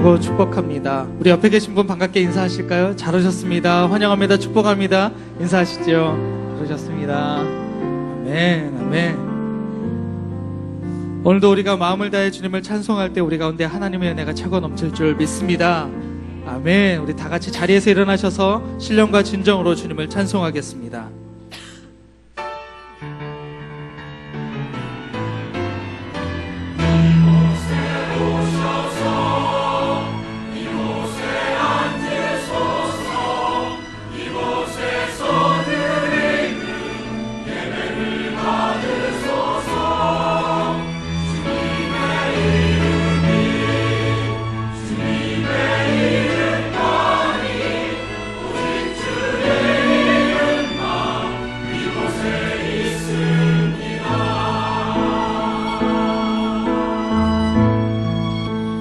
환영하고 축복합니다. 우리 옆에 계신 분 반갑게 인사하실까요? 잘 오셨습니다. 환영합니다. 축복합니다. 인사하시죠. 그러셨습니다. 아멘, 아멘. 오늘도 우리가 마음을 다해 주님을 찬송할 때 우리 가운데 하나님의 은혜가 차고 넘칠 줄 믿습니다. 아멘. 우리 다 같이 자리에서 일어나셔서 신령과 진정으로 주님을 찬송하겠습니다.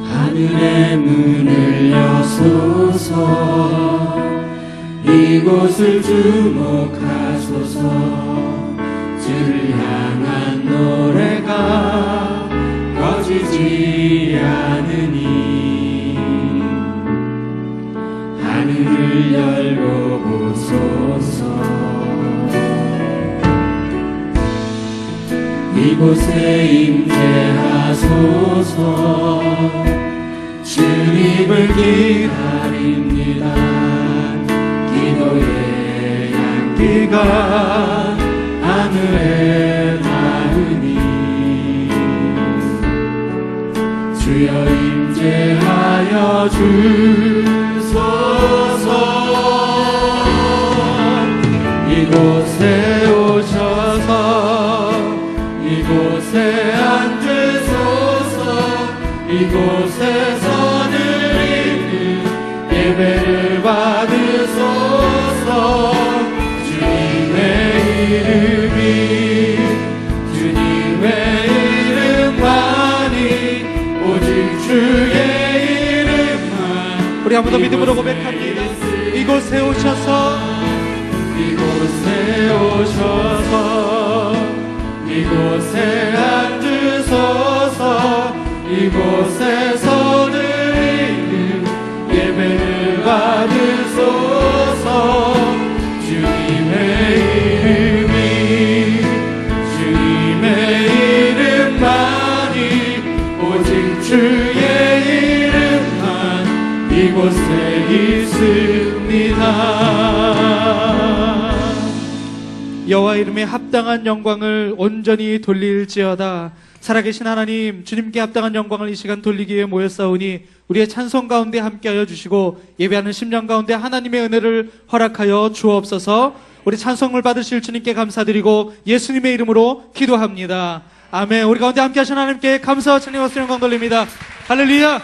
하늘의 문을 여소서 이곳을 주목하소서 주를 향한 노래가 꺼지지 않으니 하늘을 열고 보소서 이곳에 임재하소서 주님을 기다립니다. 기도의 향기가 하늘에 닿으니 주여 임재하여 주소서 이곳에 오셔서 이곳에 앉으소서 이곳에서 예배를 받으소서 주님의 이름만이 오직 주의 이름만 우리 한 번 더 믿음으로 고백합니다. 이곳에 오셔서 이곳에 앉으소서 이곳에서 드리는 예배를 받으소서 주님의 이름만이 오직 주의 이름만 이곳에 있습니다. 여호와 이름에 합당한 영광을 온전히 돌릴지어다. 살아계신 하나님, 주님께 합당한 영광을 이 시간 돌리기 위해 모였사오니 우리의 찬송 가운데 함께하여 주시고 예배하는 심령 가운데 하나님의 은혜를 허락하여 주옵소서. 우리 찬송을 받으실 주님께 감사드리고 예수님의 이름으로 기도합니다. 아멘. 우리 가운데 함께하신 하나님께 감사와 찬양과 영광 돌립니다. 할렐루야.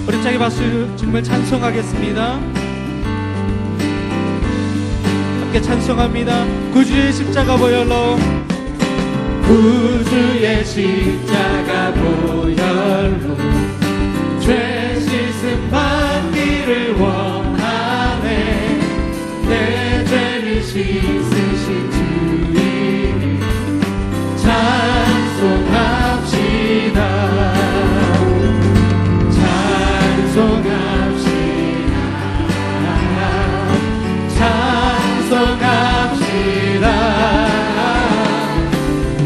우리 짝이 박수 주님을 찬송하겠습니다. 함께 찬송합니다. 구주의 십자가 보혈로 구주의 십자가 보혈로 죄 씻음 받기를 원하네 내 죄를 씻으신 주님 찬송합시다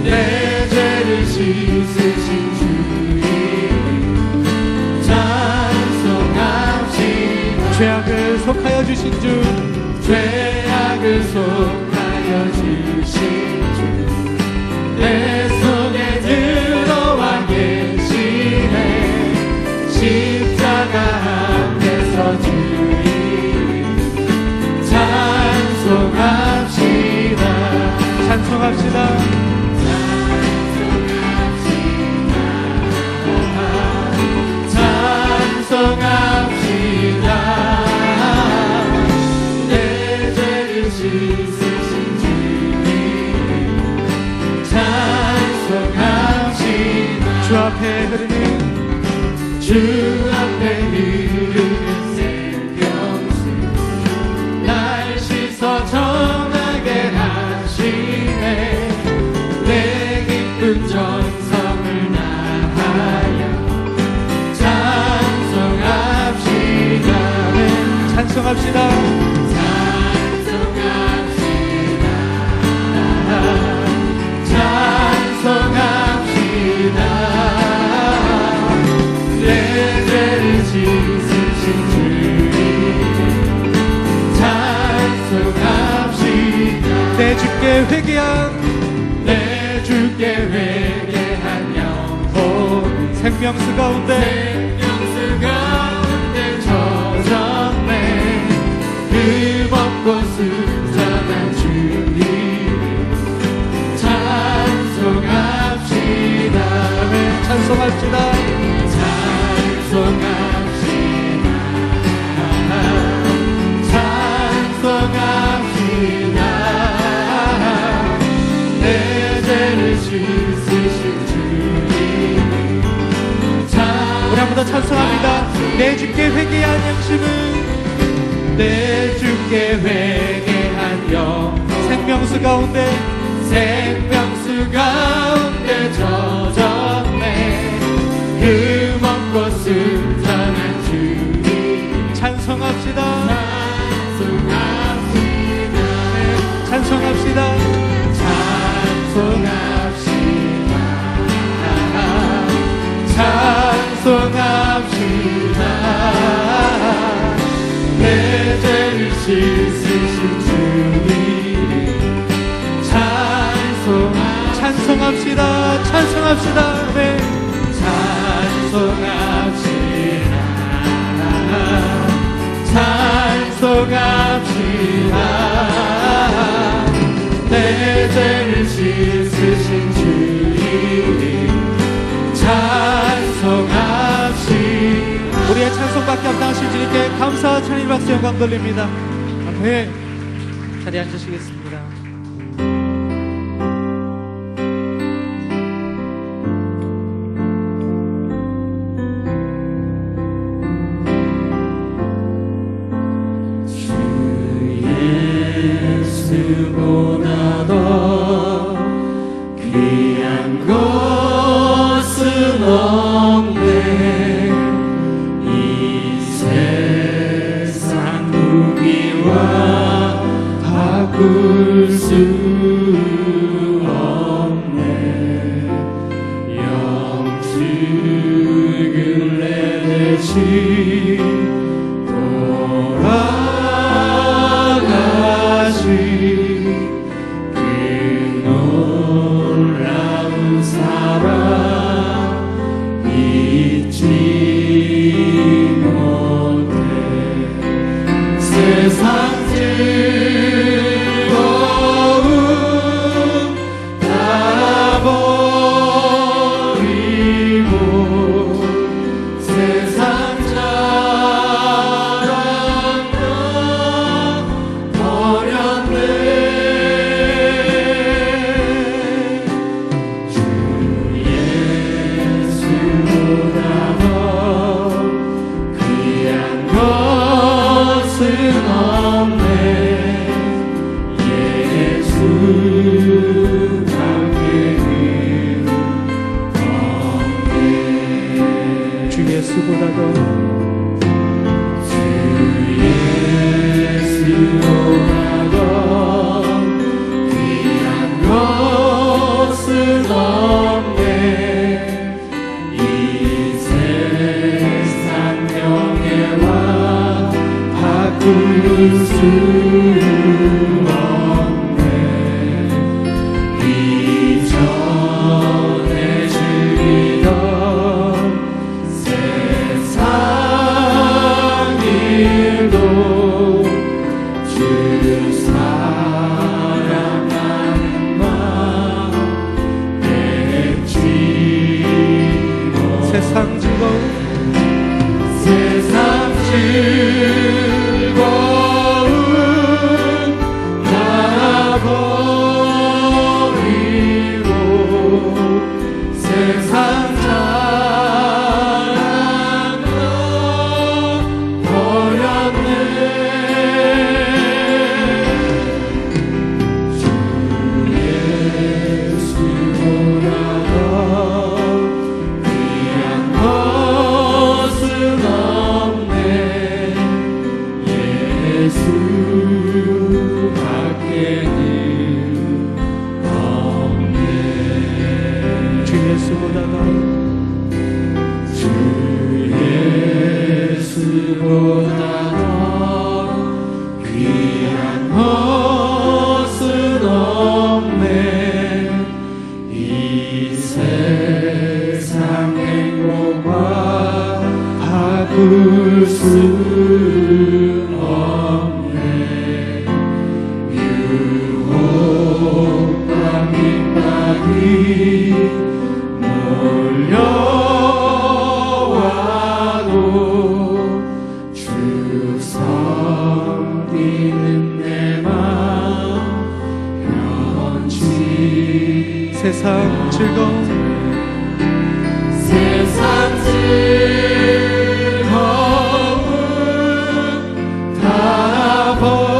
내 죄를 씻으신 주님 찬송합시다 죄악을 속하여 주신 주 죄악을 속하여 주신 주 내 속에 들어와 계시네 십자가 앞에서 주님 찬송합시다 찬송합시다. 찬송합시다 내 죄를 씻으신 주님 찬송합시다 주 앞에 흐르는 생명수 날 씻어 정하게 하시네 내 기쁜 전성을 나하여 찬송합시다. 찬송합시다. 내 죄를 씻으신 주님 찬송합시다. 내 주께 회개한 영혼 생명수 가운데 젖었네. 그 먹고 순전한 주님 찬송합시다. 찬송합시다. 찬송합시다. 내 죄를 씻으신 주님 우리 한번 더 찬송합니다. 내 주께 회개한 양심은 내 주께 회개한 영혼 생명수 가운데 젖었네. 그 먹고 순전한 주님 찬송합시다. 찬송합시다. 찬송합시다. 찬송합시다. 내 죄를 씻으신 주님 찬송합시다. 찬송합시다. 네. 찬송합시다. 내 죄를 씻으신 주님 찬송합시다. 우리의 찬송밖에 합당하신 주님께 감사와 찬양 박수 영광 돌립니다. 아멘. 자리에 앉으시겠습니다. 예수보다 더 귀한 것은 없네. 이 세상 무기와 바꿀 수 없네. 영축을 내대신 돌아가신 그 놀라운 사랑 잊지 못해. 세상 즐거움 다 버리고 세상 자랑도 버렸네. 주 예수보다 더 귀한 것은 없네. 예수 밖에는 없네. 주 예수보다 더 주 예수보다 더 귀한 것은 없네. 이 세상 명예와 바꿀 수 없네. 이전에 즐기던 세상 일도 주 사랑하는 마음 맺지 세상 즐거움 세상 즐거움 다 버리고 세상 자랑도 버렸네. 주 예수보다 더 귀한 것은 없네. 이 바꿀 수 없네. 유혹과 핍박이 몰려와도 주 섬기는 내 맘 변치. 세상 즐거움 세상 즐거움 다 버리고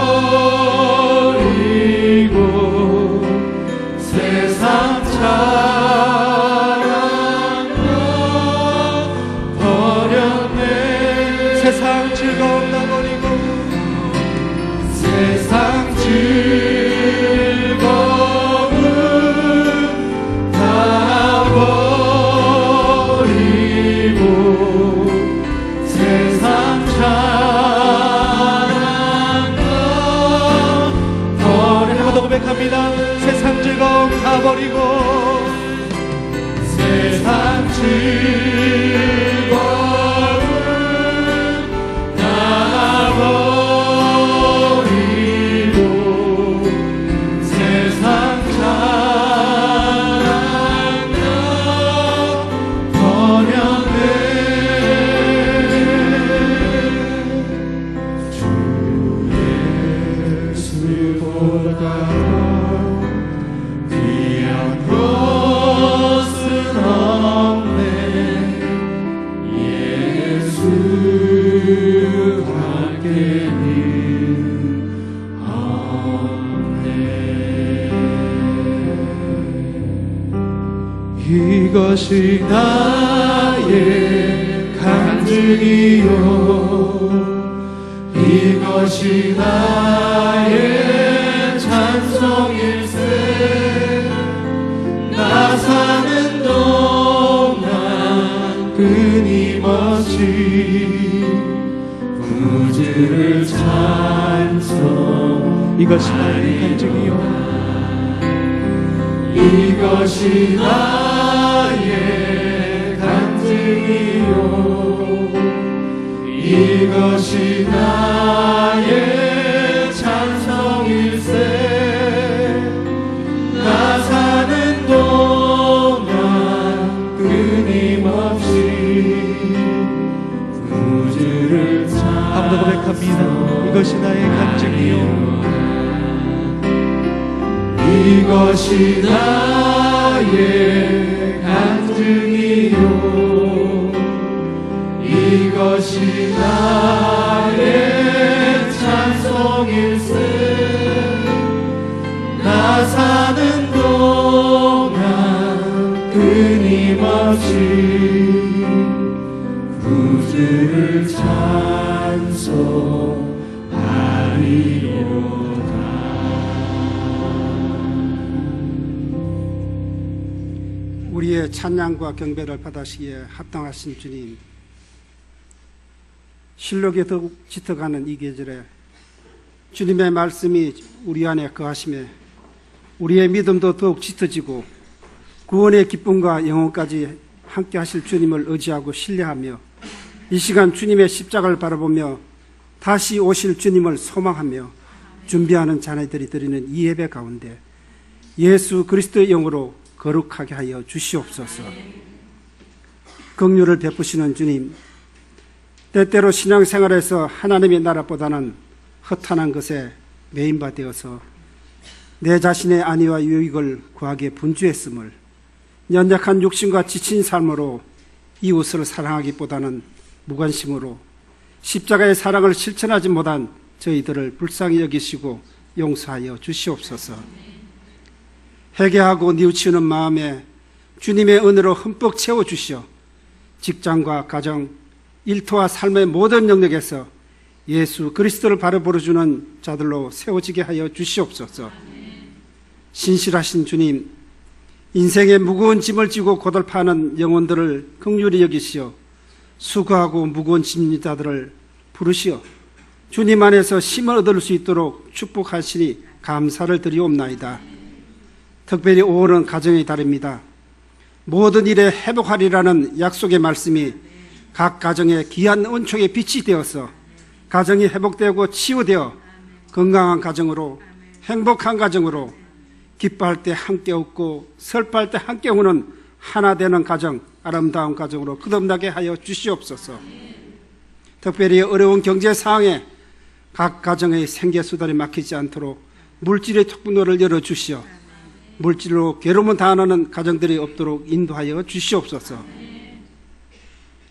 세상 자랑도 버렸네. 세상 즐거움 다 버리고 세상 즐거움 다 버리고 세상 자랑도 버려. 한번 더 고백합니다. 세상 즐거움 다 버리고 세상 즐거움 다 버리고 세상 자랑도 버렸네. 주 예수보다 귀한 것은 없네. 예수 밖에는 없네. 이것이 나의 간증이요 이것이 나의 찬송일세. 나 사는 동안 끊임없이 구주를 찬송. 이것이 나의 간증이요 이것이 나의 간증이요 이것이 나의 찬송일세. 나 사는 동안 끊임없이 구주를 한번 더 고백합니다. 이것이 나의 간증이요 이것이 나의 간증이요 이것이 나의 찬송일세. 나 사는 동안 끊임없이 구주를 찬송하리로다. 우리의 찬양과 경배를 받으시기에 합당하신 주님, 실록에 더욱 짙어가는 이 계절에 주님의 말씀이 우리 안에 거하심에 우리의 믿음도 더욱 짙어지고 구원의 기쁨과 영혼까지 함께 하실 주님을 의지하고 신뢰하며 이 시간 주님의 십자가를 바라보며 다시 오실 주님을 소망하며 준비하는 자녀들이 드리는 이 예배 가운데 예수 그리스도의 영으로 거룩하게 하여 주시옵소서. 긍휼을 베푸시는 주님, 때때로 신앙생활에서 하나님의 나라보다는 허탄한 것에 매인바 되어서 내 자신의 안위와 유익을 구하기에 분주했음을, 연약한 육신과 지친 삶으로 이웃을 사랑하기보다는 무관심으로 십자가의 사랑을 실천하지 못한 저희들을 불쌍히 여기시고 용서하여 주시옵소서. 회개하고 뉘우치는 마음에 주님의 은혜로 흠뻑 채워주시어 직장과 가정, 일터와 삶의 모든 영역에서 예수 그리스도를 바로 부르주는 자들로 세워지게 하여 주시옵소서. 신실하신 주님, 인생의 무거운 짐을 지고 고달파하는 영혼들을 긍휼히 여기시어 수고하고 무거운 짐자들을 부르시어 주님 안에서 힘을 얻을 수 있도록 축복하시니 감사를 드리옵나이다. 특별히 5월은 가정의 달입니다. 모든 일에 회복하리라는 약속의 말씀이 각 가정의 귀한 은총의 빛이 되어서 가정이 회복되고 치유되어 건강한 가정으로, 행복한 가정으로, 기뻐할 때 함께 웃고 슬퍼할 때 함께 우는 하나 되는 가정, 아름다운 가정으로 거듭나게 하여 주시옵소서. 특별히 어려운 경제 상황에 각 가정의 생계수단이 막히지 않도록 물질의 통로를 열어주시어 물질로 괴로움을 당하는 가정들이 없도록 인도하여 주시옵소서.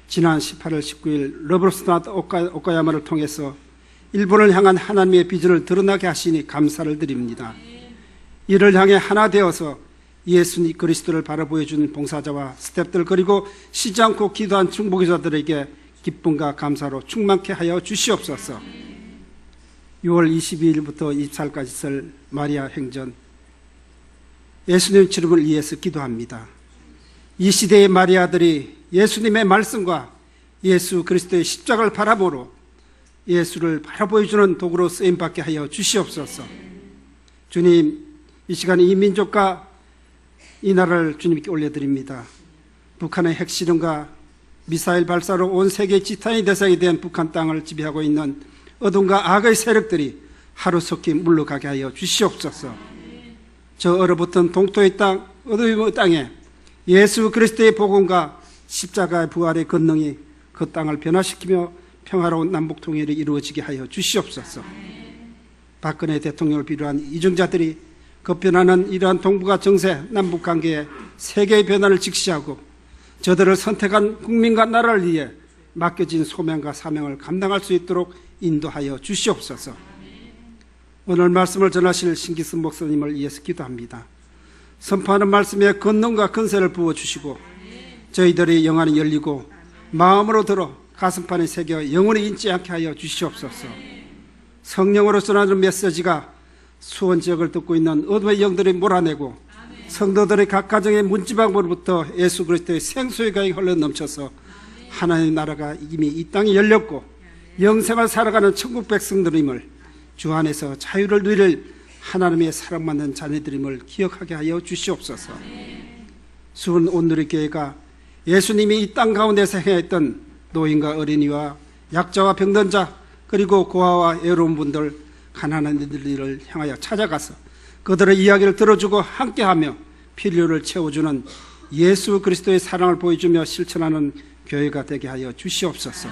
지난 18일 19일 러브스타트 오카야마를 통해서 일본을 향한 하나님의 비전을 드러나게 하시니 감사를 드립니다. 이를 향해 하나 되어서 예수님 그리스도를 바라보여주는 봉사자와 스태프들, 그리고 쉬지 않고 기도한 중보기자들에게 기쁨과 감사로 충만케 하여 주시옵소서. 6월 22일부터 24일까지 설 마리아 행전, 예수님 주름을 위해서 기도합니다. 이 시대의 마리아들이 예수님의 말씀과 예수 그리스도의 십자가를 바라보러 예수를 바라보여주는 도구로 쓰임받게 하여 주시옵소서. 주님, 이 시간 이 민족과 이 나라를 주님께 올려드립니다. 북한의 핵실험과 미사일 발사로 온 세계 지탄의 대상이 된 북한 땅을 지배하고 있는 어둠과 악의 세력들이 하루속히 물러가게 하여 주시옵소서. 저 얼어붙은 동토의 땅, 어둠의 땅에 예수 그리스도의 복음과 십자가의 부활의 권능이 그 땅을 변화시키며 평화로운 남북 통일이 이루어지게 하여 주시옵소서. 박근혜 대통령을 비롯한 이중자들이 급변하는 이러한 동북아 정세, 남북 관계에 세계의 변화를 직시하고 저들을 선택한 국민과 나라를 위해 맡겨진 소명과 사명을 감당할 수 있도록 인도하여 주시옵소서. 오늘 말씀을 전하실 신기순 목사님을 위해서 기도합니다. 선포하는 말씀에 권능과 권세를 부어주시고 저희들의 영안이 열리고 마음으로 들어 가슴판에 새겨 영원히 잊지 않게 하여 주시옵소서. 성령으로 전하는 메시지가 수원 지역을 듣고 있는 어둠의 영들이 몰아내고 성도들의 각 가정의 문지방으로부터 예수 그리스도의 생수의 강이 흘러 넘쳐서 하나님의 나라가 이미 이 땅에 열렸고 영생을 살아가는 천국 백성들임을, 주 안에서 자유를 누릴 하나님의 사랑받는 자녀들임을 기억하게 하여 주시옵소서. 수원 온누리교회가 예수님이 이 땅 가운데서 행했던 노인과 어린이와 약자와 병든자, 그리고 고아와 애로운 분들, 가난한 이들을 향하여 찾아가서 그들의 이야기를 들어주고 함께하며 필요를 채워주는 예수 그리스도의 사랑을 보여주며 실천하는 교회가 되게 하여 주시옵소서.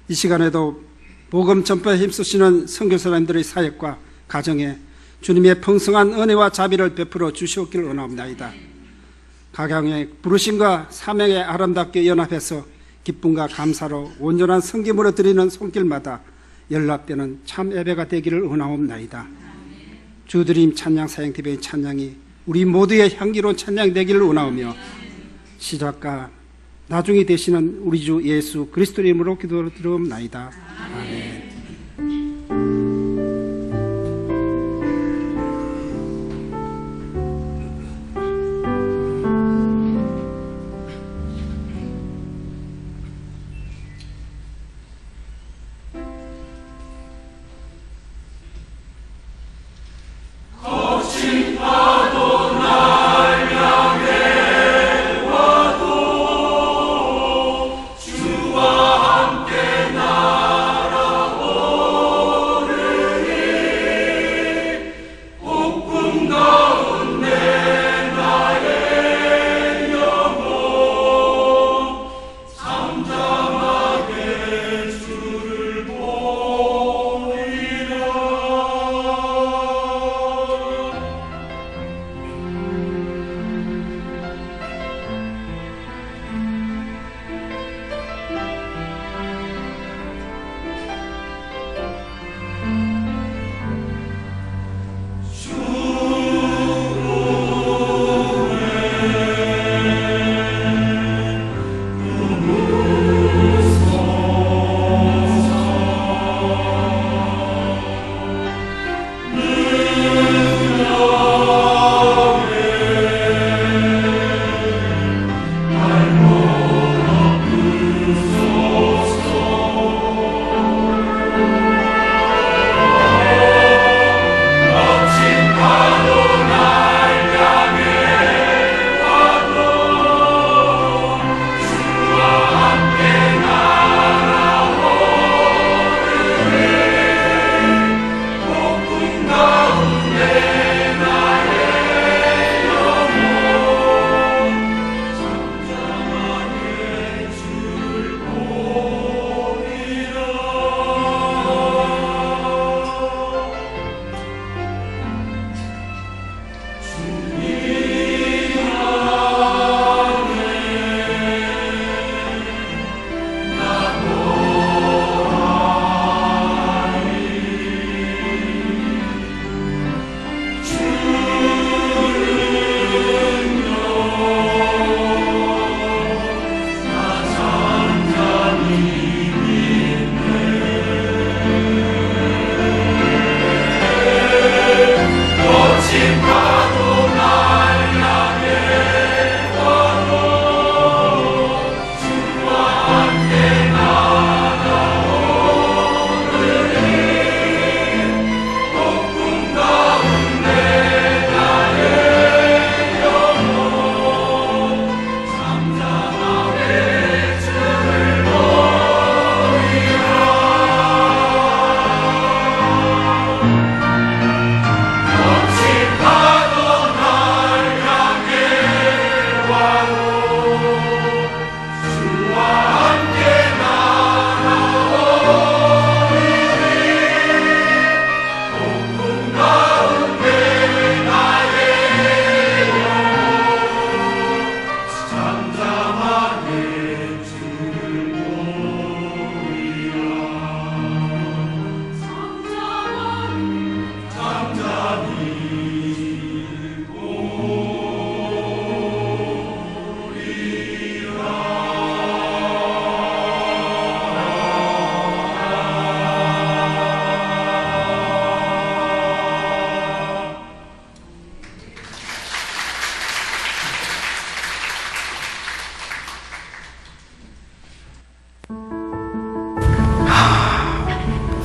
이 시간에도 복음 전파에 힘쓰시는 선교사님들의 사역과 가정에 주님의 풍성한 은혜와 자비를 베풀어 주시옵기를 원합니다. 각양의 부르심과 사명에 아름답게 연합해서 기쁨과 감사로 온전한 성김으로 드리는 손길마다 연락되는 참 예배가 되기를 원하옵나이다. 주드림 찬양 사역TV의 찬양이 우리 모두의 향기로운 찬양이 되기를 원하오며 시작과 나중이 되시는 우리 주 예수 그리스도 이름으로 기도드리옵나이다. 아멘. 주와 함께 나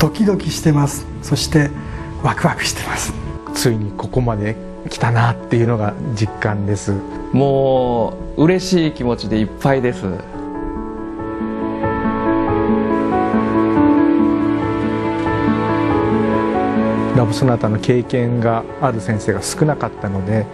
ドキドキしてます。そしてワクワクしてます。ついにここまで来たなっていうのが実感です。もう嬉しい気持ちでいっぱいです。ラブソナタの経験がある先生が少なかったので、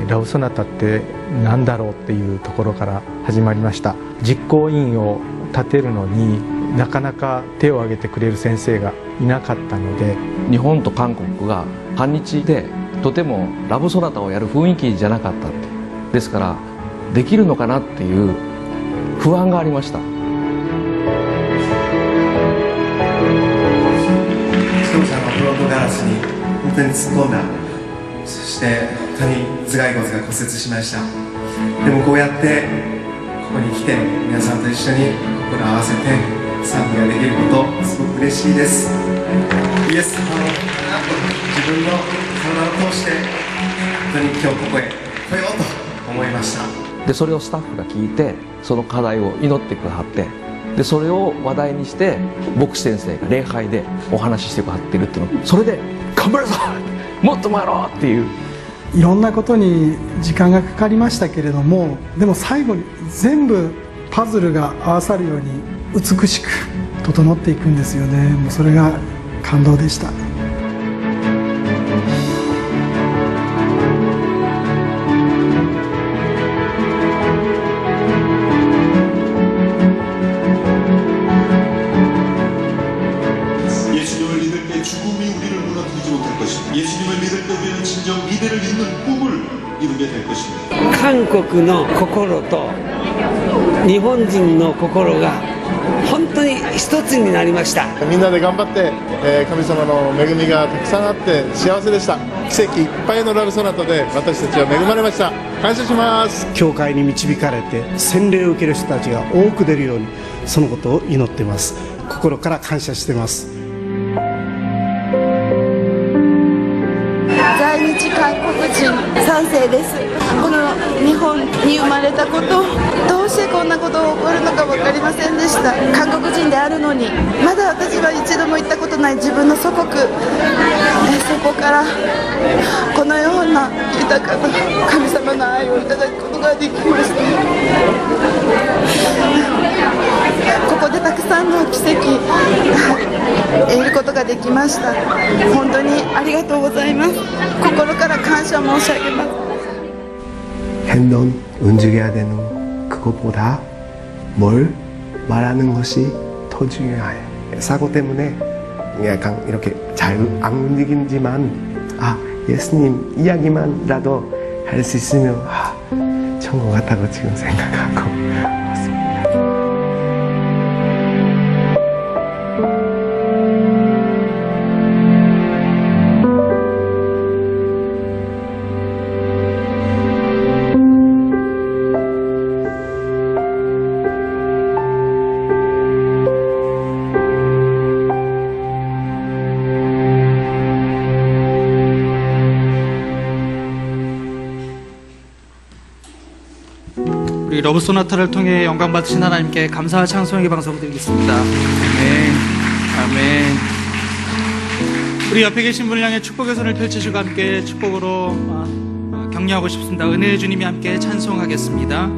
ラブソナタって何だろうっていうところから始まりました。実行委員を立てるのになかなか手を挙げてくれる先生がいなかったので、日本と韓国が反日でとてもラブソナタをやる雰囲気じゃなかったって。ですからできるのかなっていう不安がありました。自動車のフロントガラスに本当に突っ込んだ。そして本当に頭蓋骨が骨折しました。でもこうやってここに来て皆さんと一緒に心を合わせて賛美ができることすごく嬉しいです。イエス様の自分の体を通して本当に今日ここへ来ようと思いました。でそれをスタッフが聞いてその課題を祈ってくださって、でそれを話題にして牧師先生が礼拝でお話ししてくださってるっていうの、それで頑張るぞもっと回ろうっていう、いろんなことに時間がかかりましたけれども、でも最後に全部パズルが合わさるように美しく整っていくんですよね。もうそれが感動でした。예수님을 믿을 때 죽음이 우리를 무너뜨리지 못할 것입니다. 예수님을 믿을 때 우리는 진정 미래를 잇는 꿈을 이루게 될 것입니다. 韓国の心と日本人の心が本当に一つになりました。みんなで頑張って、神様の恵みがたくさんあって幸せでした。奇跡いっぱいのラブソナタで私たちは恵まれました。感謝します。教会に導かれて洗礼を受ける人たちが多く出るように、そのことを祈っています。心から感謝しています。在日韓国人3世です。この日本に生まれたこと、どうしてこんなことが起こるのか分かりませんでした。韓国人であるのにまだ私は一度も行ったことない自分の祖国、そこからこのような豊かな神様の愛をいただくことができました。ここでたくさんの奇跡得ることができました。本当にありがとうございます。心から感謝申し上げます。 행동 움직여야 되는 그것보다 뭘 말하는 것이 더 중요해요. 사고 때문에 약간 이렇게 잘 안 움직이지만 예수님 이야기만라도 할 수 있으면 천국 같다고 지금 생각하고 왔습니다. 우리 러브 소나타를 통해 영광 받으신 하나님께 감사와 찬송의 방송 드리겠습니다. 아멘. 아멘. 우리 옆에 계신 분을 향해 축복의 손을 펼치시고 함께 축복으로 격려하고 싶습니다. 은혜의 주님이 함께 찬송하겠습니다.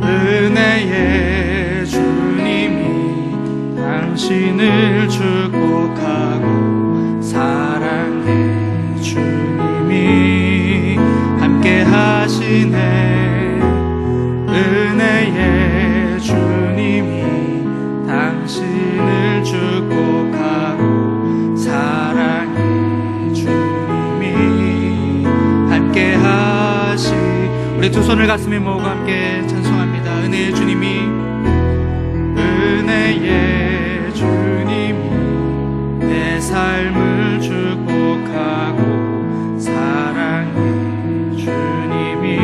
은혜의 주님이 당신을 축복하고 사랑의 주님이 함께 하시네. 은혜의 주님이 당신을 축복하고 사랑의 주님이 함께 하시. 우리 두 손을 가슴에 모으고 함께 찬송합니다. 은혜의 주님이, 은혜의 주님이 내 삶을 축복하고 사랑의 주님이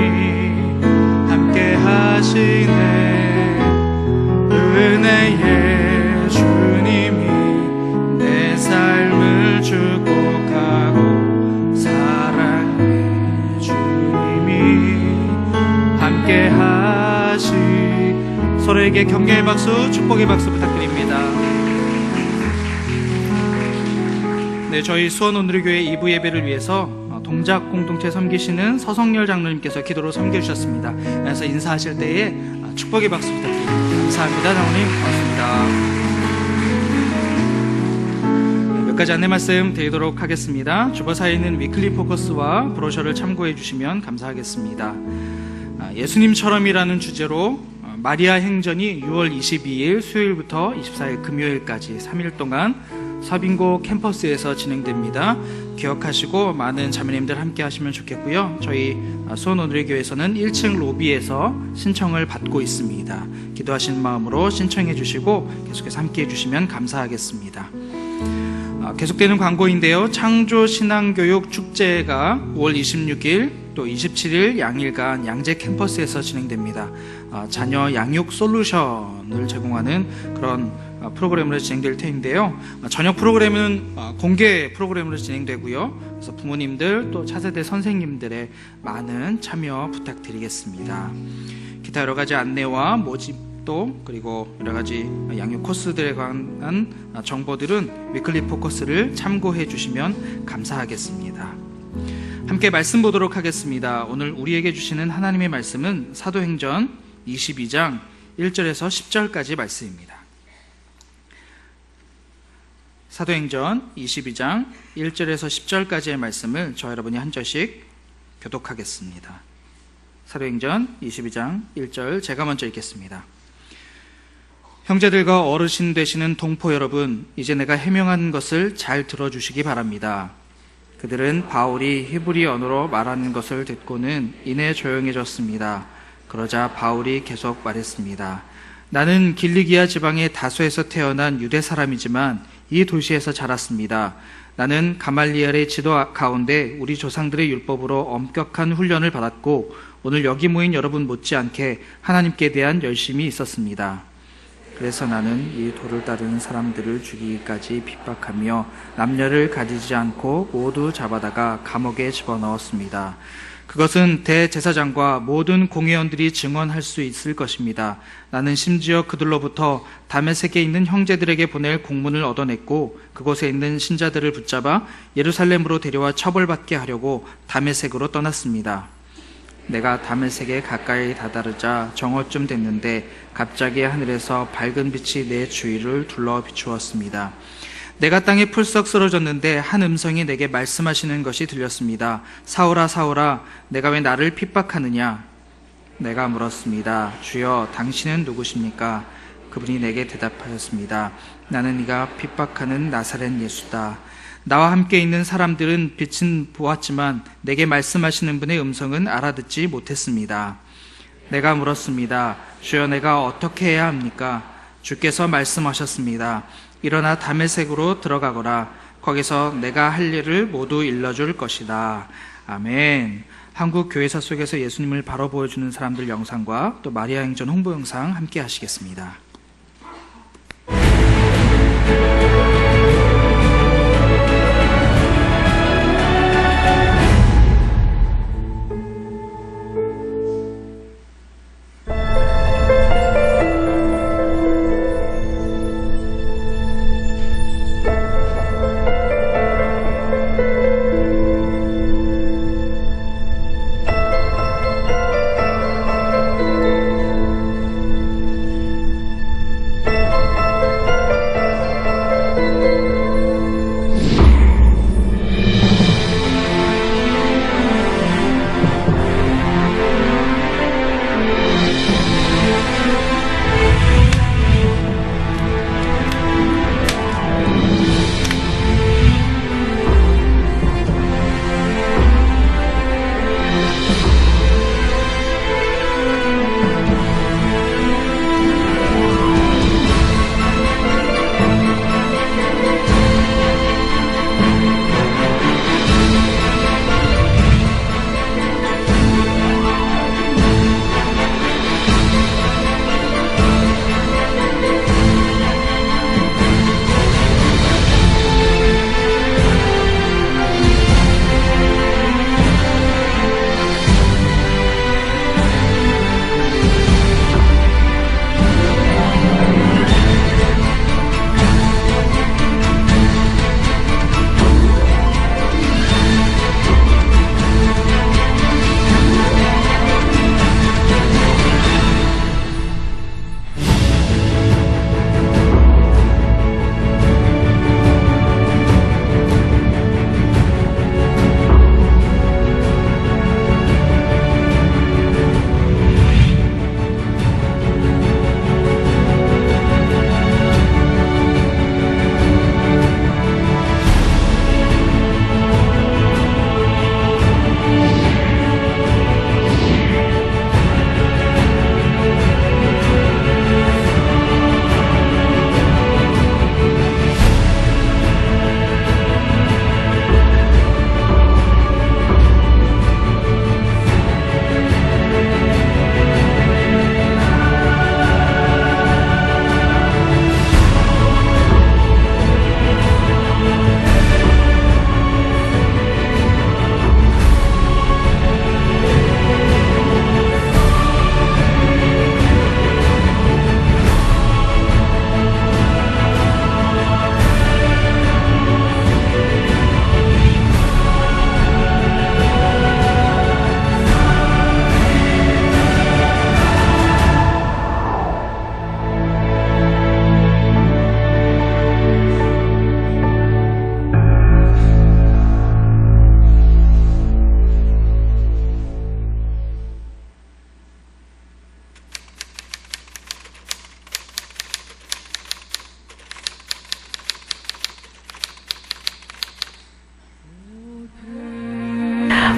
함께 하시네. 은혜의 주님이 내 삶을 축복하고 사랑의 주님이 함께 하시. 서로에게 격려의 박수, 축복의 박수 부탁드립니다. 네, 저희 수원 오늘교회 2부 예배를 위해서 동작 공동체 섬기시는 서성열 장로님께서 기도로 섬겨주셨습니다. 그래서 인사하실 때에 축복의 박수 부탁드립니다. 감사합니다. 장로님 고맙습니다. 몇 가지 안내 말씀 드리도록 하겠습니다. 주보사에 있는 위클리 포커스와 브로셔를 참고해 주시면 감사하겠습니다. 예수님처럼이라는 주제로 마리아 행전이 6월 22일 수요일부터 24일 금요일까지 3일 동안 서빙고 캠퍼스에서 진행됩니다. 기억하시고 많은 자매님들 함께 하시면 좋겠고요. 저희 수원 오늘교회에서는 1층 로비에서 신청을 받고 있습니다. 기도하신 마음으로 신청해 주시고 계속해서 함께 해주시면 감사하겠습니다. 계속되는 광고인데요. 창조신앙교육 축제가 5월 26일 또 27일 양일간 양재 캠퍼스에서 진행됩니다. 자녀 양육 솔루션을 제공하는 그런 프로그램으로 진행될 텐데요. 저녁 프로그램은 공개 프로그램으로 진행되고요. 그래서 부모님들 또 차세대 선생님들의 많은 참여 부탁드리겠습니다. 기타 여러 가지 안내와 모집도 그리고 여러 가지 양육 코스들에 관한 정보들은 위클리 포커스를 참고해 주시면 감사하겠습니다. 함께 말씀 보도록 하겠습니다. 오늘 우리에게 주시는 하나님의 말씀은 사도행전 22장 1절에서 10절까지 말씀입니다. 사도행전 22장 1절에서 10절까지의 말씀을 저 여러분이 한 절씩 교독하겠습니다. 사도행전 22장 1절 제가 먼저 읽겠습니다. 형제들과 어르신 되시는 동포 여러분, 이제 내가 해명한 것을 잘 들어주시기 바랍니다. 그들은 바울이 히브리 언어로 말하는 것을 듣고는 이내 조용해졌습니다. 그러자 바울이 계속 말했습니다. 나는 길리기아 지방의 다소에서 태어난 유대 사람이지만 이 도시에서 자랐습니다. 나는 가말리엘의 지도 가운데 우리 조상들의 율법으로 엄격한 훈련을 받았고 오늘 여기 모인 여러분 못지않게 하나님께 대한 열심이 있었습니다. 그래서 나는 이 도를 따르는 사람들을 죽이기까지 핍박하며 남녀를 가리지 않고 모두 잡아다가 감옥에 집어넣었습니다. 그것은 대제사장과 모든 공회원들이 증언할 수 있을 것입니다. 나는 심지어 그들로부터 다메섹에 있는 형제들에게 보낼 공문을 얻어냈고 그곳에 있는 신자들을 붙잡아 예루살렘으로 데려와 처벌받게 하려고 다메섹으로 떠났습니다. 내가 다메섹에 가까이 다다르자 정오쯤 됐는데 갑자기 하늘에서 밝은 빛이 내 주위를 둘러 비추었습니다. 내가 땅에 풀썩 쓰러졌는데 한 음성이 내게 말씀하시는 것이 들렸습니다. 사울아 사울아 내가 왜 나를 핍박하느냐? 내가 물었습니다. 주여 당신은 누구십니까? 그분이 내게 대답하였습니다. 나는 네가 핍박하는 나사렛 예수다. 나와 함께 있는 사람들은 빛은 보았지만 내게 말씀하시는 분의 음성은 알아듣지 못했습니다. 내가 물었습니다. 주여 내가 어떻게 해야 합니까? 주께서 말씀하셨습니다. 일어나 다메섹으로 들어가거라. 거기서 내가 할 일을 모두 일러줄 것이다. 아멘. 한국 교회사 속에서 예수님을 바로 보여주는 사람들 영상과 또 마리아 행전 홍보 영상 함께 하시겠습니다.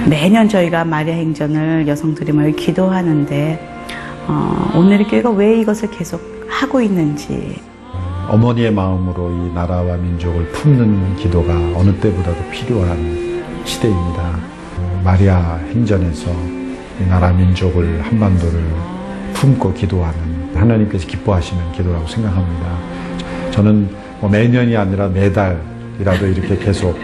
매년 저희가 마리아 행전을 여성들이 모여 기도하는데 오늘의 교회가 왜 이것을 계속 하고 있는지, 어머니의 마음으로 이 나라와 민족을 품는 기도가 어느 때보다도 필요한 시대입니다. 마리아 행전에서 이 나라 민족을, 한반도를 품고 기도하는, 하나님께서 기뻐하시는 기도라고 생각합니다. 저는 매년이 아니라 매달이라도 이렇게 계속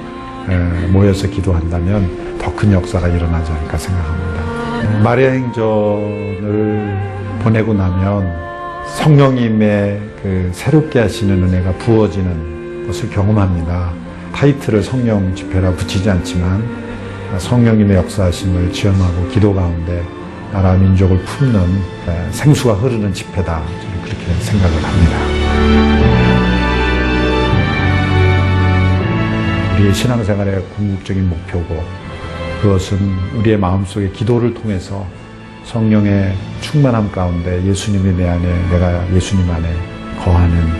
모여서 기도한다면 더 큰 역사가 일어나지 않을까 생각합니다. 마리아 행전을 보내고 나면 성령님의 그 새롭게 하시는 은혜가 부어지는 것을 경험합니다. 타이틀을 성령 집회라 붙이지 않지만 성령님의 역사하심을 지향하고 기도 가운데 나라 민족을 품는 생수가 흐르는 집회다, 저는 그렇게 생각을 합니다. 우리의 신앙생활의 궁극적인 목표고, 그것은 우리의 마음속에 기도를 통해서 성령의 충만함 가운데 예수님이 내 안에, 내가 예수님 안에 거하는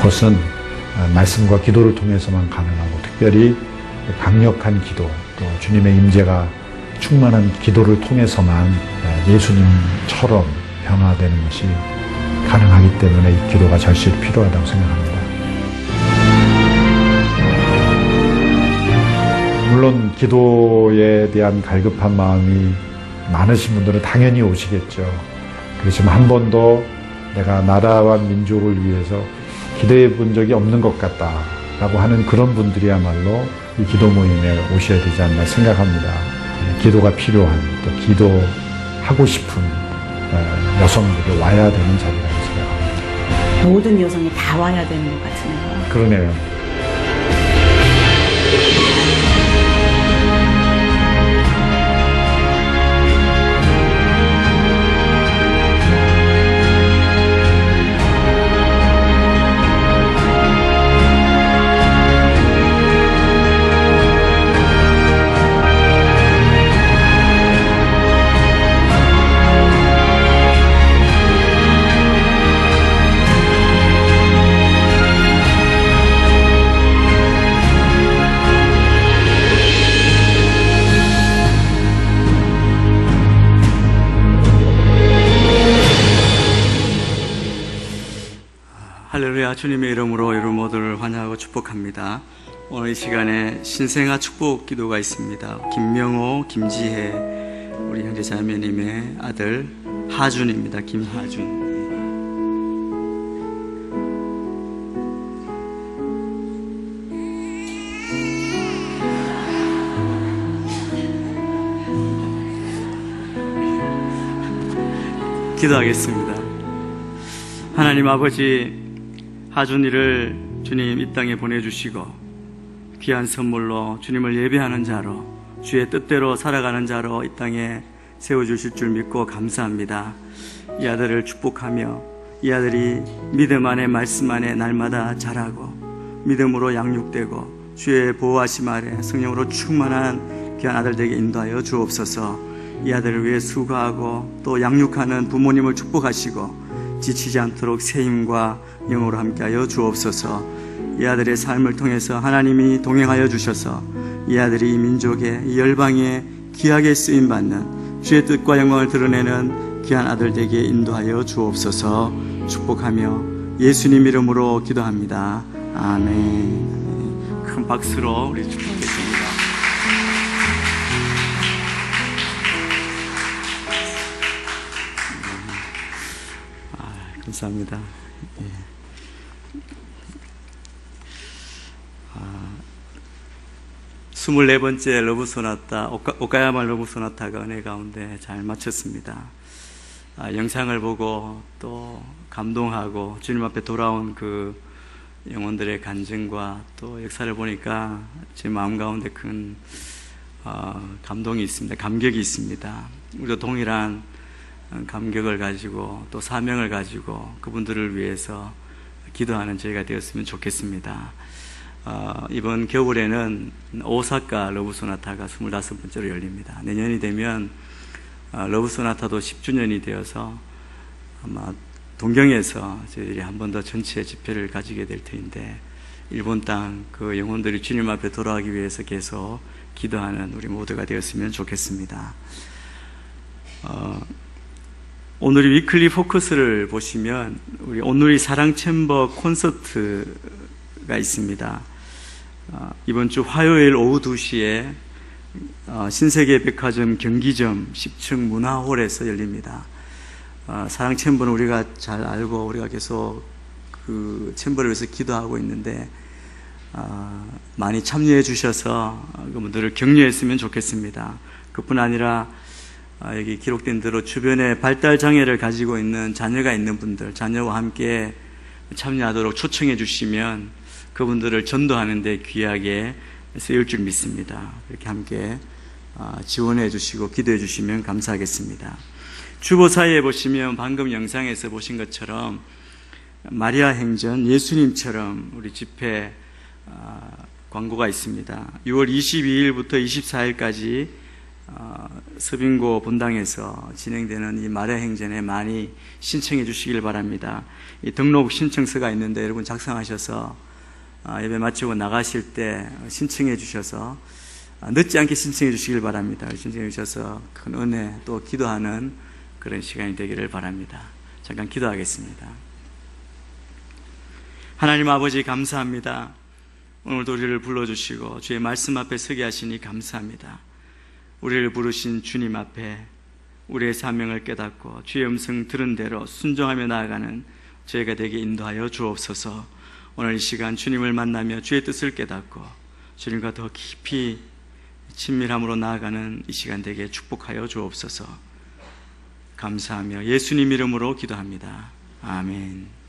것은 말씀과 기도를 통해서만 가능하고, 특별히 강력한 기도, 또 주님의 임재가 충만한 기도를 통해서만 예수님처럼 변화되는 것이 가능하기 때문에 이 기도가 절실히 필요하다고 생각합니다. 물론 기도에 대한 갈급한 마음이 많으신 분들은 당연히 오시겠죠. 그렇지만 한 번도 내가 나라와 민족을 위해서 기도해 본 적이 없는 것 같다라고 하는 그런 분들이야말로 이 기도 모임에 오셔야 되지 않나 생각합니다. 기도가 필요한, 또 기도하고 싶은 여성들이 와야 되는 자리라고 생각합니다. 모든 여성이 다 와야 되는 것 같으네요. 그러네요. 할렐루야. 주님의 이름으로 여러분 모두를 환영하고 축복합니다. 오늘 이 시간에 신생아 축복 기도가 있습니다. 김명호, 김지혜 우리 형제 자매님의 아들 하준입니다. 김하준. 기도하겠습니다. 하나님 아버지, 하준이를 주님 이 땅에 보내주시고 귀한 선물로 주님을 예배하는 자로, 주의 뜻대로 살아가는 자로 이 땅에 세워주실 줄 믿고 감사합니다. 이 아들을 축복하며 이 아들이 믿음 안에, 말씀 안에 날마다 자라고 믿음으로 양육되고 주의 보호하심 아래 성령으로 충만한 귀한 아들 되게 인도하여 주옵소서. 이 아들을 위해 수고하고 또 양육하는 부모님을 축복하시고 지치지 않도록 세임과 영으로 함께하여 주옵소서. 이 아들의 삶을 통해서 하나님이 동행하여 주셔서 이 아들이 이 민족의, 이 열방에 귀하게 쓰임받는 주의 뜻과 영광을 드러내는 귀한 아들 되게 인도하여 주옵소서. 축복하며 예수님 이름으로 기도합니다. 아멘. 큰 박수로 우리 축복하겠습니다. 감사합니다. 예. 24번째 러브 소나타, 오카야마 러브 소나타가 은혜 가운데 잘 마쳤습니다. 영상을 보고 또 감동하고 주님 앞에 돌아온 그 영혼들의 간증과 또 역사를 보니까 제 마음 가운데 큰 감동이 있습니다. 감격이 있습니다. 우리도 동일한 감격을 가지고 또 사명을 가지고 그분들을 위해서 기도하는 저희가 되었으면 좋겠습니다. 이번 겨울에는 오사카 러브소나타가 25번째로 열립니다. 내년이 되면 러브소나타도 10주년이 되어서 아마 동경에서 저희들이 한 번 더 전체 집회를 가지게 될 터인데 일본 땅 그 영혼들이 주님 앞에 돌아가기 위해서 계속 기도하는 우리 모두가 되었으면 좋겠습니다. 오늘의 위클리 포커스를 보시면 우리 오늘의 사랑 챔버 콘서트가 있습니다. 이번 주 화요일 오후 2시에 신세계 백화점 경기점 10층 문화홀에서 열립니다. 사랑 챔버는 우리가 잘 알고 우리가 계속 그 챔버를 위해서 기도하고 있는데 많이 참여해 주셔서 그분들을 격려했으면 좋겠습니다. 그뿐 아니라 여기 기록된 대로 주변에 발달 장애를 가지고 있는 자녀가 있는 분들, 자녀와 함께 참여하도록 초청해 주시면 그분들을 전도하는 데 귀하게 쓰일 줄 믿습니다. 이렇게 함께 지원해 주시고 기도해 주시면 감사하겠습니다. 주보사에 보시면 방금 영상에서 보신 것처럼 마리아 행전 예수님처럼 우리 집회 광고가 있습니다. 6월 22일부터 24일까지 서빙고 본당에서 진행되는 이 마리아 행전에 많이 신청해 주시길 바랍니다. 이 등록 신청서가 있는데 여러분 작성하셔서 예배 마치고 나가실 때 신청해 주셔서 늦지 않게 신청해 주시길 바랍니다. 신청해 주셔서 큰 은혜 또 기도하는 그런 시간이 되기를 바랍니다. 잠깐 기도하겠습니다. 하나님 아버지 감사합니다. 오늘도 우리를 불러주시고 주의 말씀 앞에 서게 하시니 감사합니다. 우리를 부르신 주님 앞에 우리의 사명을 깨닫고 주의 음성 들은 대로 순종하며 나아가는 저희가 되게 인도하여 주옵소서. 오늘 이 시간 주님을 만나며 주의 뜻을 깨닫고 주님과 더 깊이 친밀함으로 나아가는 이 시간 되게 축복하여 주옵소서. 감사하며 예수님 이름으로 기도합니다. 아멘.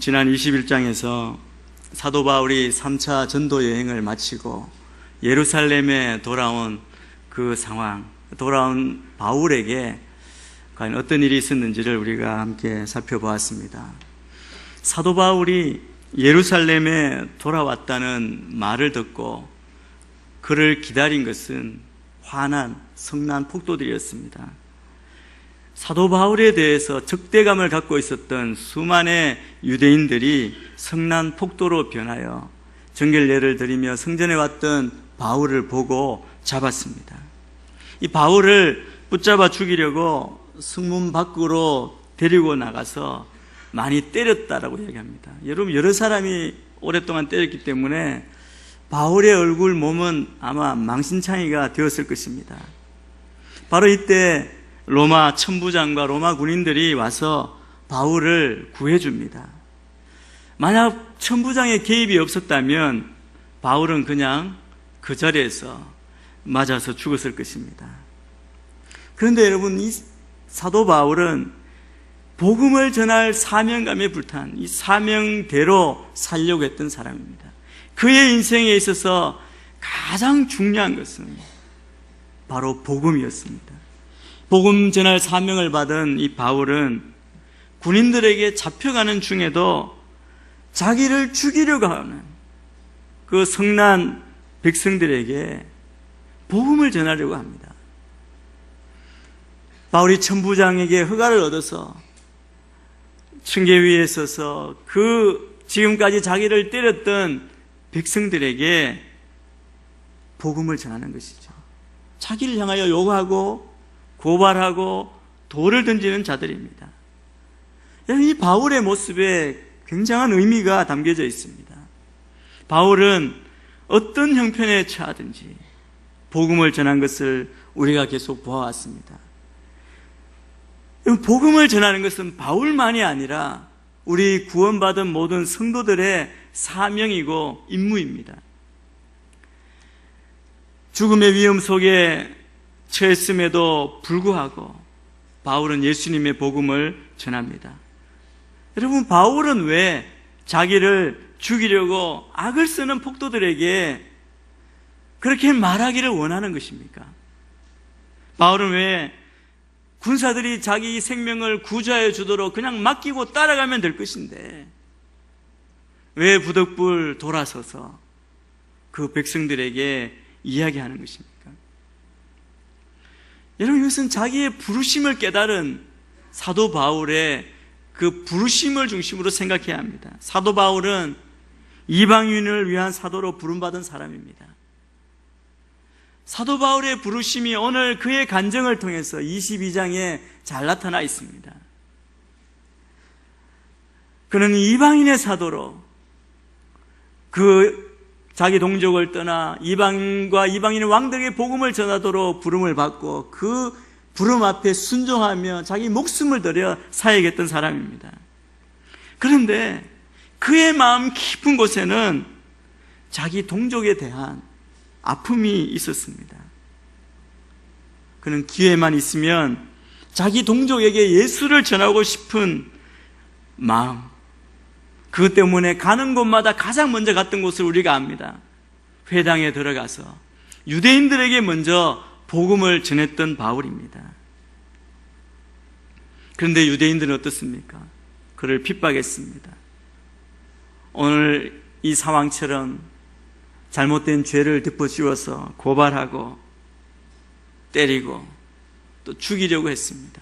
지난 21장에서 사도 바울이 3차 전도 여행을 마치고 예루살렘에 돌아온 그 상황, 돌아온 바울에게 과연 어떤 일이 있었는지를 우리가 함께 살펴보았습니다. 사도 바울이 예루살렘에 돌아왔다는 말을 듣고 그를 기다린 것은 환한 성난 폭도들이었습니다. 사도 바울에 대해서 적대감을 갖고 있었던 수많은 유대인들이 성난 폭도로 변하여 정결례를 드리며 성전에 왔던 바울을 보고 잡았습니다. 이 바울을 붙잡아 죽이려고 성문 밖으로 데리고 나가서 많이 때렸다라고 이야기합니다. 여러분, 여러 사람이 오랫동안 때렸기 때문에 바울의 얼굴, 몸은 아마 망신창이가 되었을 것입니다. 바로 이때 로마 천부장과 로마 군인들이 와서 바울을 구해줍니다. 만약 천부장의 개입이 없었다면 바울은 그냥 그 자리에서 맞아서 죽었을 것입니다. 그런데 여러분, 이 사도 바울은 복음을 전할 사명감에 불탄 이 사명대로 살려고 했던 사람입니다. 그의 인생에 있어서 가장 중요한 것은 바로 복음이었습니다. 복음 전할 사명을 받은 이 바울은 군인들에게 잡혀가는 중에도 자기를 죽이려고 하는 그 성난 백성들에게 복음을 전하려고 합니다. 바울이 천부장에게 허가를 얻어서 층계 위에 서서 그 지금까지 자기를 때렸던 백성들에게 복음을 전하는 것이죠. 자기를 향하여 욕하고 고발하고 돌을 던지는 자들입니다. 이 바울의 모습에 굉장한 의미가 담겨져 있습니다. 바울은 어떤 형편에 처하든지 복음을 전한 것을 우리가 계속 보아왔습니다. 복음을 전하는 것은 바울만이 아니라 우리 구원받은 모든 성도들의 사명이고 임무입니다. 죽음의 위험 속에 처했음에도 불구하고 바울은 예수님의 복음을 전합니다. 여러분, 바울은 왜 자기를 죽이려고 악을 쓰는 폭도들에게 그렇게 말하기를 원하는 것입니까? 바울은 왜 군사들이 자기 생명을 구조하여 주도록 그냥 맡기고 따라가면 될 것인데 왜 부득불 돌아서서 그 백성들에게 이야기하는 것입니까? 여러분, 이것은 자기의 부르심을 깨달은 사도 바울의 그 부르심을 중심으로 생각해야 합니다. 사도 바울은 이방인을 위한 사도로 부름받은 사람입니다. 사도 바울의 부르심이 오늘 그의 간증을 통해서 22장에 잘 나타나 있습니다. 그는 이방인의 사도로 그 자기 동족을 떠나 이방인과 이방인의 왕들에게 복음을 전하도록 부름을 받고 그 부름 앞에 순종하며 자기 목숨을 들여 사역했던 사람입니다. 그런데 그의 마음 깊은 곳에는 자기 동족에 대한 아픔이 있었습니다. 그는 기회만 있으면 자기 동족에게 예수를 전하고 싶은 마음, 그것 때문에 가는 곳마다 가장 먼저 갔던 곳을 우리가 압니다. 회당에 들어가서 유대인들에게 먼저 복음을 전했던 바울입니다. 그런데 유대인들은 어떻습니까? 그를 핍박했습니다. 오늘 이 상황처럼 잘못된 죄를 덮어씌워서 고발하고 때리고 또 죽이려고 했습니다.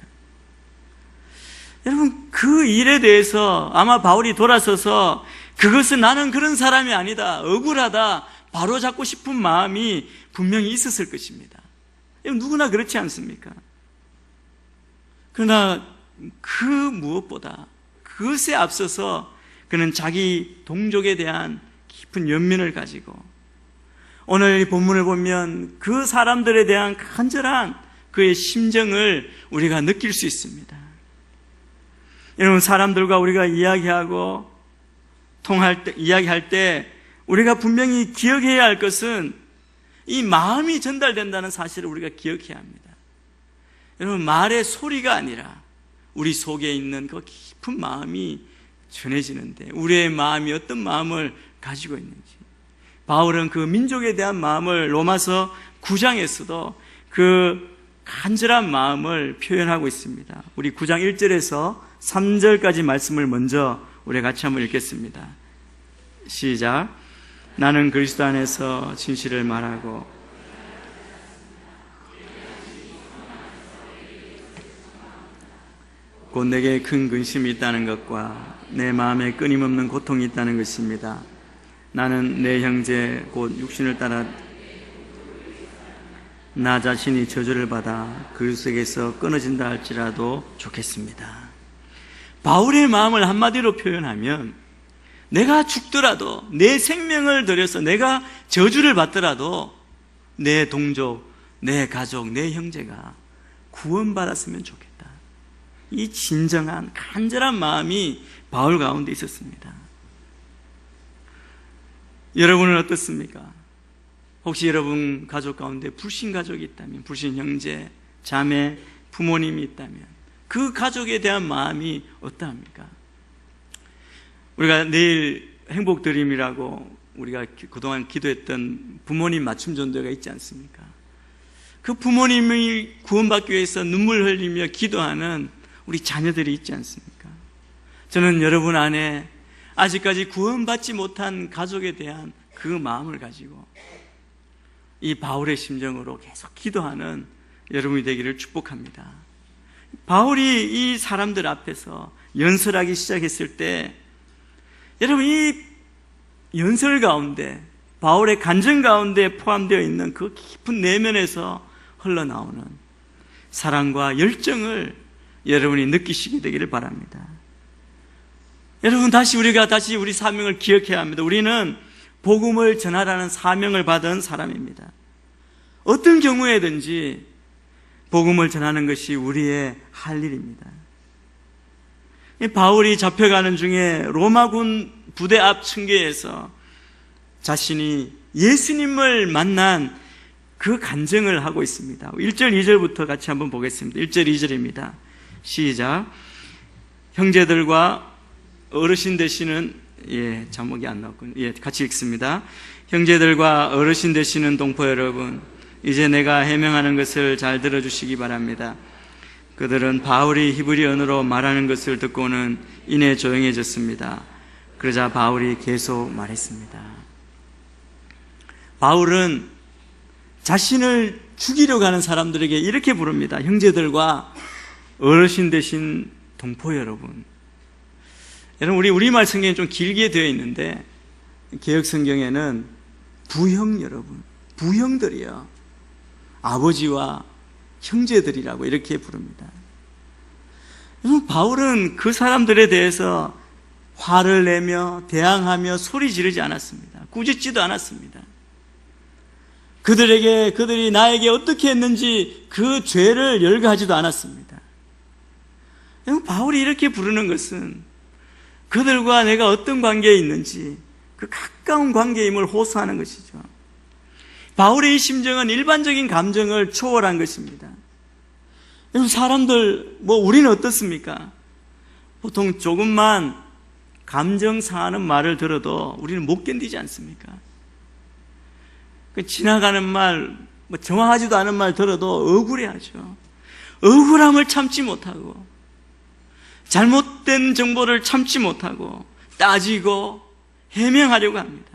여러분, 그 일에 대해서 아마 바울이 돌아서서 그것은 나는 그런 사람이 아니다, 억울하다, 바로잡고 싶은 마음이 분명히 있었을 것입니다. 누구나 그렇지 않습니까? 그러나 그 무엇보다 그것에 앞서서 그는 자기 동족에 대한 깊은 연민을 가지고 오늘 이 본문을 보면 그 사람들에 대한 간절한 그의 심정을 우리가 느낄 수 있습니다. 여러분, 사람들과 우리가 이야기하고 이야기할 때 우리가 분명히 기억해야 할 것은 이 마음이 전달된다는 사실을 우리가 기억해야 합니다. 여러분, 말의 소리가 아니라 우리 속에 있는 그 깊은 마음이 전해지는데 우리의 마음이 어떤 마음을 가지고 있는지, 바울은 그 민족에 대한 마음을 로마서 9장에서도 그 간절한 마음을 표현하고 있습니다. 우리 9장 1절에서 3절까지 말씀을 먼저 우리 같이 한번 읽겠습니다. 시작. 나는 그리스도 안에서 진실을 말하고 곧 내게 큰 근심이 있다는 것과 내 마음에 끊임없는 고통이 있다는 것입니다. 나는 내 형제 곧 육신을 따라 나 자신이 저주를 받아 그리스도에게서 끊어진다 할지라도 좋겠습니다. 바울의 마음을 한마디로 표현하면 내가 죽더라도, 내 생명을 들여서 내가 저주를 받더라도 내 동족, 내 가족, 내 형제가 구원받았으면 좋겠다. 이 진정한 간절한 마음이 바울 가운데 있었습니다. 여러분은 어떻습니까? 혹시 여러분 가족 가운데 불신 가족이 있다면, 불신 형제, 자매, 부모님이 있다면 그 가족에 대한 마음이 어떠합니까? 우리가 내일 행복드림이라고 우리가 그동안 기도했던 부모님 맞춤 전도회가 있지 않습니까? 그 부모님이 구원받기 위해서 눈물 흘리며 기도하는 우리 자녀들이 있지 않습니까? 저는 여러분 안에 아직까지 구원받지 못한 가족에 대한 그 마음을 가지고 이 바울의 심정으로 계속 기도하는 여러분이 되기를 축복합니다. 바울이 이 사람들 앞에서 연설하기 시작했을 때 여러분, 이 연설 가운데 바울의 간증 가운데 포함되어 있는 그 깊은 내면에서 흘러나오는 사랑과 열정을 여러분이 느끼시게 되기를 바랍니다. 여러분, 우리가 다시 우리 사명을 기억해야 합니다. 우리는 복음을 전하라는 사명을 받은 사람입니다. 어떤 경우에든지 복음을 전하는 것이 우리의 할 일입니다. 바울이 잡혀가는 중에 로마군 부대 앞 층계에서 자신이 예수님을 만난 그 간증을 하고 있습니다. 1절, 2절부터 같이 한번 보겠습니다. 1절, 2절입니다. 시작. 형제들과 어르신 되시는, 자막이 안 나왔군요. 같이 읽습니다. 형제들과 어르신 되시는 동포 여러분, 이제 내가 해명하는 것을 잘 들어주시기 바랍니다. 그들은 바울이 히브리 언어로 말하는 것을 듣고는 이내 조용해졌습니다. 그러자 바울이 계속 말했습니다. 바울은 자신을 죽이려고 하는 사람들에게 이렇게 부릅니다. 형제들과 어르신 되신 동포 여러분, 여러분, 우리말 성경에 좀 길게 되어 있는데, 개역 성경에는 부형 여러분, 부형들이요, 아버지와 형제들이라고 이렇게 부릅니다. 여러분, 바울은 그 사람들에 대해서 화를 내며 대항하며 소리 지르지 않았습니다. 꾸짖지도 않았습니다. 그들이 나에게 어떻게 했는지 그 죄를 열거하지도 않았습니다. 여러분, 바울이 이렇게 부르는 것은 그들과 내가 어떤 관계에 있는지 그 가까운 관계임을 호소하는 것이죠. 바울의 이 심정은 일반적인 감정을 초월한 것입니다. 여러분, 사람들, 우리는 어떻습니까? 보통 조금만 감정 상하는 말을 들어도 우리는 못 견디지 않습니까? 지나가는 말, 정확하지도 않은 말 들어도 억울해하죠. 억울함을 참지 못하고, 잘못된 정보를 참지 못하고 따지고 해명하려고 합니다.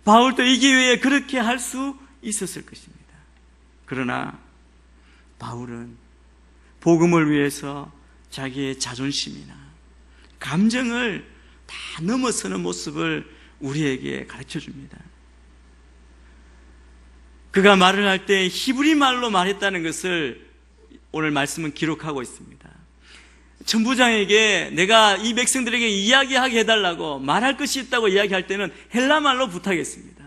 바울도 이 기회에 그렇게 할 수 있었을 것입니다. 그러나 바울은 복음을 위해서 자기의 자존심이나 감정을 다 넘어서는 모습을 우리에게 가르쳐 줍니다. 그가 말을 할 때 히브리 말로 말했다는 것을 오늘 말씀은 기록하고 있습니다. 천부장에게 내가 이 백성들에게 이야기하게 해달라고, 말할 것이 있다고 이야기할 때는 헬라 말로 부탁했습니다.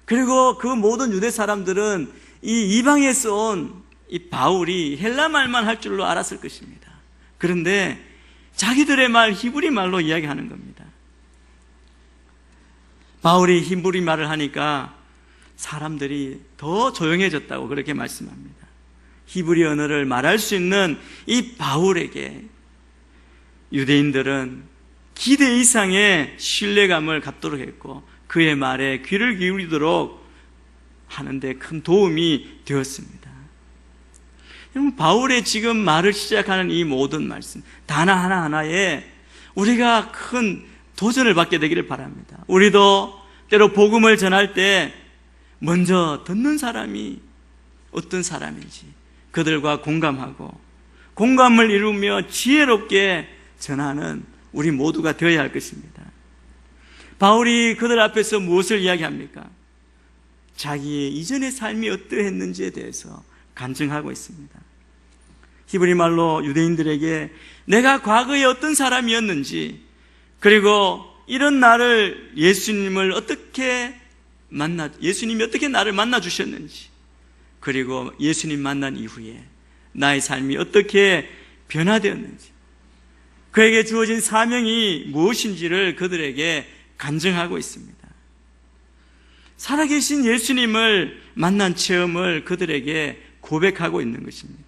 그리고 그 모든 유대 사람들은 이 이방에서 온 이 바울이 헬라 말만 할 줄로 알았을 것입니다. 그런데 자기들의 말, 히브리 말로 이야기하는 겁니다. 바울이 히브리 말을 하니까 사람들이 더 조용해졌다고 그렇게 말씀합니다. 히브리 언어를 말할 수 있는 이 바울에게 유대인들은 기대 이상의 신뢰감을 갖도록 했고, 그의 말에 귀를 기울이도록 하는데 큰 도움이 되었습니다. 여러분, 바울의 지금 말을 시작하는 이 모든 말씀, 단어 하나하나에 우리가 큰 도전을 받게 되기를 바랍니다. 우리도 때로 복음을 전할 때 먼저 듣는 사람이 어떤 사람인지 그들과 공감하고 공감을 이루며 지혜롭게 전하는 우리 모두가 되어야 할 것입니다. 바울이 그들 앞에서 무엇을 이야기합니까? 자기의 이전의 삶이 어떠했는지에 대해서 간증하고 있습니다. 히브리 말로 유대인들에게 내가 과거에 어떤 사람이었는지, 그리고 이런 나를 예수님이 어떻게 나를 만나 주셨는지, 그리고 예수님 만난 이후에 나의 삶이 어떻게 변화되었는지, 그에게 주어진 사명이 무엇인지를 그들에게 간증하고 있습니다. 살아계신 예수님을 만난 체험을 그들에게 고백하고 있는 것입니다.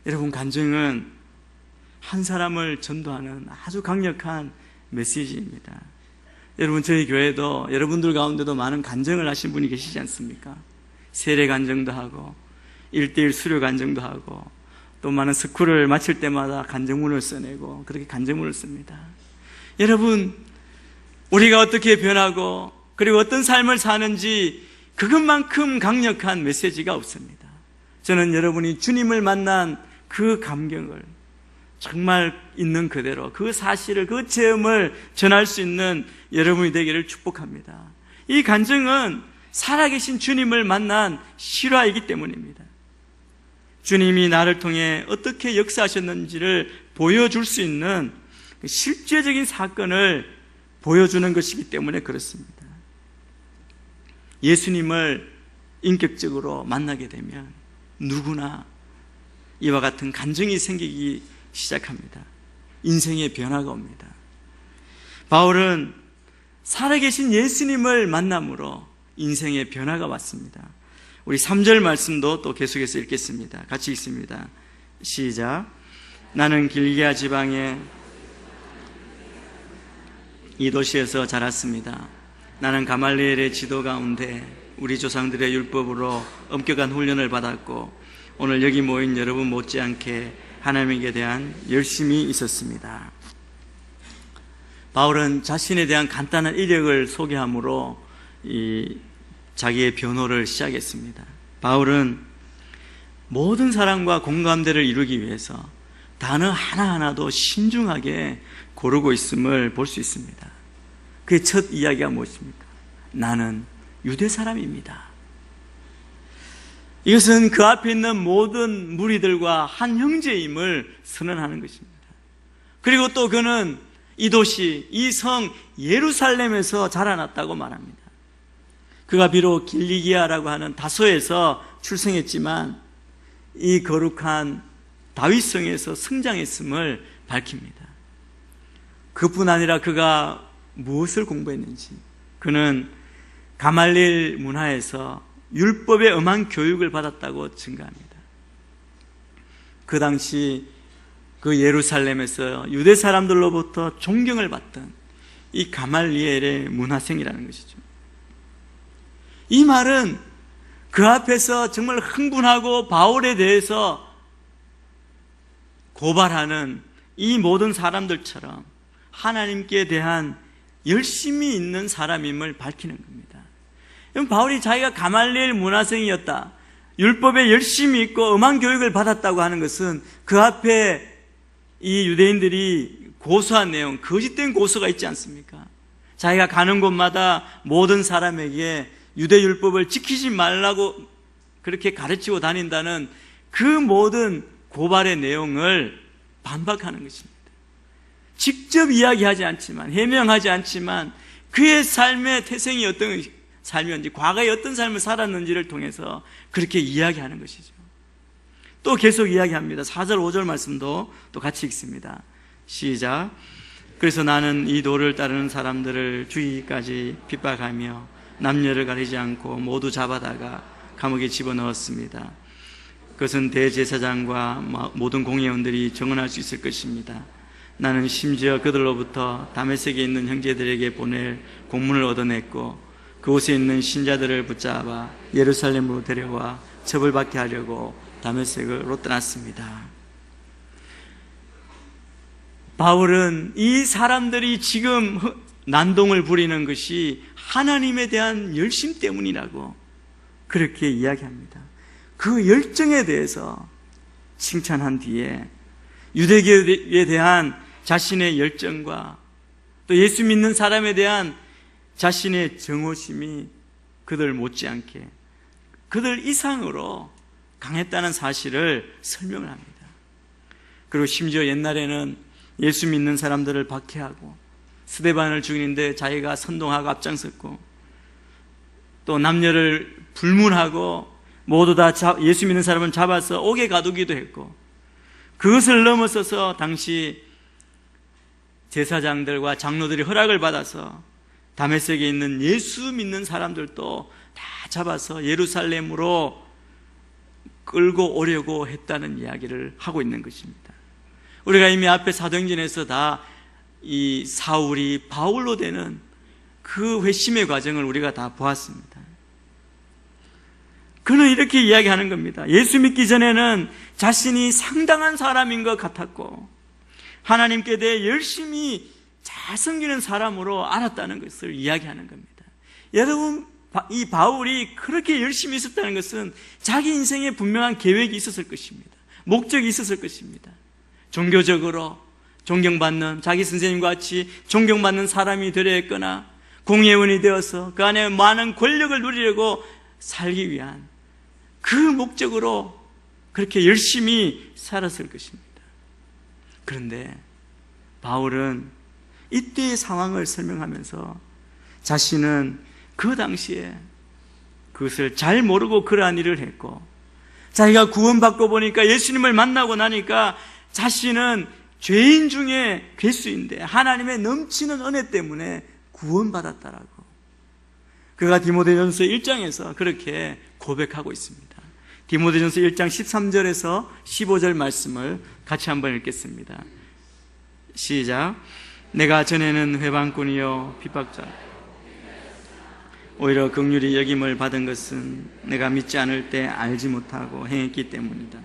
여러분, 간증은 한 사람을 전도하는 아주 강력한 메시지입니다. 여러분, 저희 교회도 여러분들 가운데도 많은 간증을 하신 분이 계시지 않습니까? 세례 간증도 하고 1:1 수료 간증도 하고, 또 많은 스쿨을 마칠 때마다 간증문을 써내고 그렇게 간증문을 씁니다. 여러분, 우리가 어떻게 변하고 그리고 어떤 삶을 사는지 그것만큼 강력한 메시지가 없습니다. 저는 여러분이 주님을 만난 그 감격을 정말 있는 그대로 그 사실을, 그 체험을 전할 수 있는 여러분이 되기를 축복합니다. 이 간증은 살아계신 주님을 만난 실화이기 때문입니다. 주님이 나를 통해 어떻게 역사하셨는지를 보여줄 수 있는 실제적인 사건을 보여주는 것이기 때문에 그렇습니다. 예수님을 인격적으로 만나게 되면 누구나 이와 같은 간증이 생기기 시작합니다. 인생의 변화가 옵니다. 바울은 살아계신 예수님을 만남으로 인생의 변화가 왔습니다. 우리 3절 말씀도 또 계속해서 읽겠습니다. 같이 읽습니다. 시작. 나는 길기아 지방의 이 도시에서 자랐습니다. 나는 가말리엘의 지도 가운데 우리 조상들의 율법으로 엄격한 훈련을 받았고, 오늘 여기 모인 여러분 못지않게 하나님에 대한 열심이 있었습니다. 바울은 자신에 대한 간단한 이력을 소개함으로 자기의 변호를 시작했습니다. 바울은 모든 사람과 공감대를 이루기 위해서 단어 하나하나도 신중하게 고르고 있음을 볼 수 있습니다. 그의 첫 이야기가 무엇입니까? 나는 유대 사람입니다. 이것은 그 앞에 있는 모든 무리들과 한 형제임을 선언하는 것입니다. 그리고 또 그는 이 도시, 이 성 예루살렘에서 자라났다고 말합니다. 그가 비록 길리기아라고 하는 다소에서 출생했지만 이 거룩한 다윗성에서 성장했음을 밝힙니다. 그뿐 아니라 그가 무엇을 공부했는지, 그는 가말리엘 문화에서 율법의 엄한 교육을 받았다고 증가합니다. 그 당시 그 예루살렘에서 유대 사람들로부터 존경을 받던 이 가말리엘의 문화생이라는 것이죠. 이 말은 그 앞에서 정말 흥분하고 바울에 대해서 고발하는 이 모든 사람들처럼 하나님께 대한 열심이 있는 사람임을 밝히는 겁니다. 바울이 자기가 가말리엘 문화생이었다, 율법에 열심이 있고 엄한 교육을 받았다고 하는 것은 그 앞에 이 유대인들이 고소한 내용, 거짓된 고소가 있지 않습니까? 자기가 가는 곳마다 모든 사람에게 유대 율법을 지키지 말라고 그렇게 가르치고 다닌다는 그 모든 고발의 내용을 반박하는 것입니다. 직접 이야기하지 않지만, 해명하지 않지만 그의 삶의 태생이 어떤 삶이었는지, 과거에 어떤 삶을 살았는지를 통해서 그렇게 이야기하는 것이죠. 또 계속 이야기합니다. 4절 5절 말씀도 또 같이 읽습니다. 시작. 그래서 나는 이 도를 따르는 사람들을 죽이기까지 핍박하며 남녀를 가리지 않고 모두 잡아다가 감옥에 집어넣었습니다. 그것은 대제사장과 모든 공회원들이 정언할 수 있을 것입니다. 나는 심지어 그들로부터 다메섹에 있는 형제들에게 보낼 공문을 얻어냈고 그곳에 있는 신자들을 붙잡아 예루살렘으로 데려와 처벌받게 하려고 다메섹으로 떠났습니다. 바울은 이 사람들이 지금 난동을 부리는 것이 하나님에 대한 열심 때문이라고 그렇게 이야기합니다. 그 열정에 대해서 칭찬한 뒤에 유대교에 대한 자신의 열정과 또 예수 믿는 사람에 대한 자신의 정오심이 그들 못지않게, 그들 이상으로 강했다는 사실을 설명을 합니다. 그리고 심지어 옛날에는 예수 믿는 사람들을 박해하고 스데반을 죽이는데 자기가 선동하고 앞장섰고 또 남녀를 불문하고 모두 다 예수 믿는 사람을 잡아서 옥에 가두기도 했고, 그것을 넘어서서 당시 제사장들과 장로들이 허락을 받아서 다메섹에 있는 예수 믿는 사람들도 다 잡아서 예루살렘으로 끌고 오려고 했다는 이야기를 하고 있는 것입니다. 우리가 이미 앞에 사도행전에서 다 이 사울이 바울로 되는 그 회심의 과정을 우리가 다 보았습니다. 그는 이렇게 이야기하는 겁니다. 예수 믿기 전에는 자신이 상당한 사람인 것 같았고 하나님께 대해 열심히 잘 섬기는 사람으로 알았다는 것을 이야기하는 겁니다. 여러분, 이 바울이 그렇게 열심히 있었다는 것은 자기 인생에 분명한 계획이 있었을 것입니다. 목적이 있었을 것입니다. 종교적으로 존경받는, 자기 선생님과 같이 존경받는 사람이 되려 했거나 공회원이 되어서 그 안에 많은 권력을 누리려고 살기 위한 그 목적으로 그렇게 열심히 살았을 것입니다. 그런데 바울은 이때의 상황을 설명하면서 자신은 그 당시에 그것을 잘 모르고 그러한 일을 했고, 자기가 구원받고 보니까 예수님을 만나고 나니까 자신은 죄인 중에 괴수인데 하나님의 넘치는 은혜 때문에 구원받았다라고 그가 디모데전서 1장에서 그렇게 고백하고 있습니다. 디모데전서 1장 13절에서 15절 말씀을 같이 한번 읽겠습니다. 시작. 내가 전에는 회방꾼이요 핍박자, 오히려 긍휼히 여김을 받은 것은 내가 믿지 않을 때 알지 못하고 행했기 때문이다.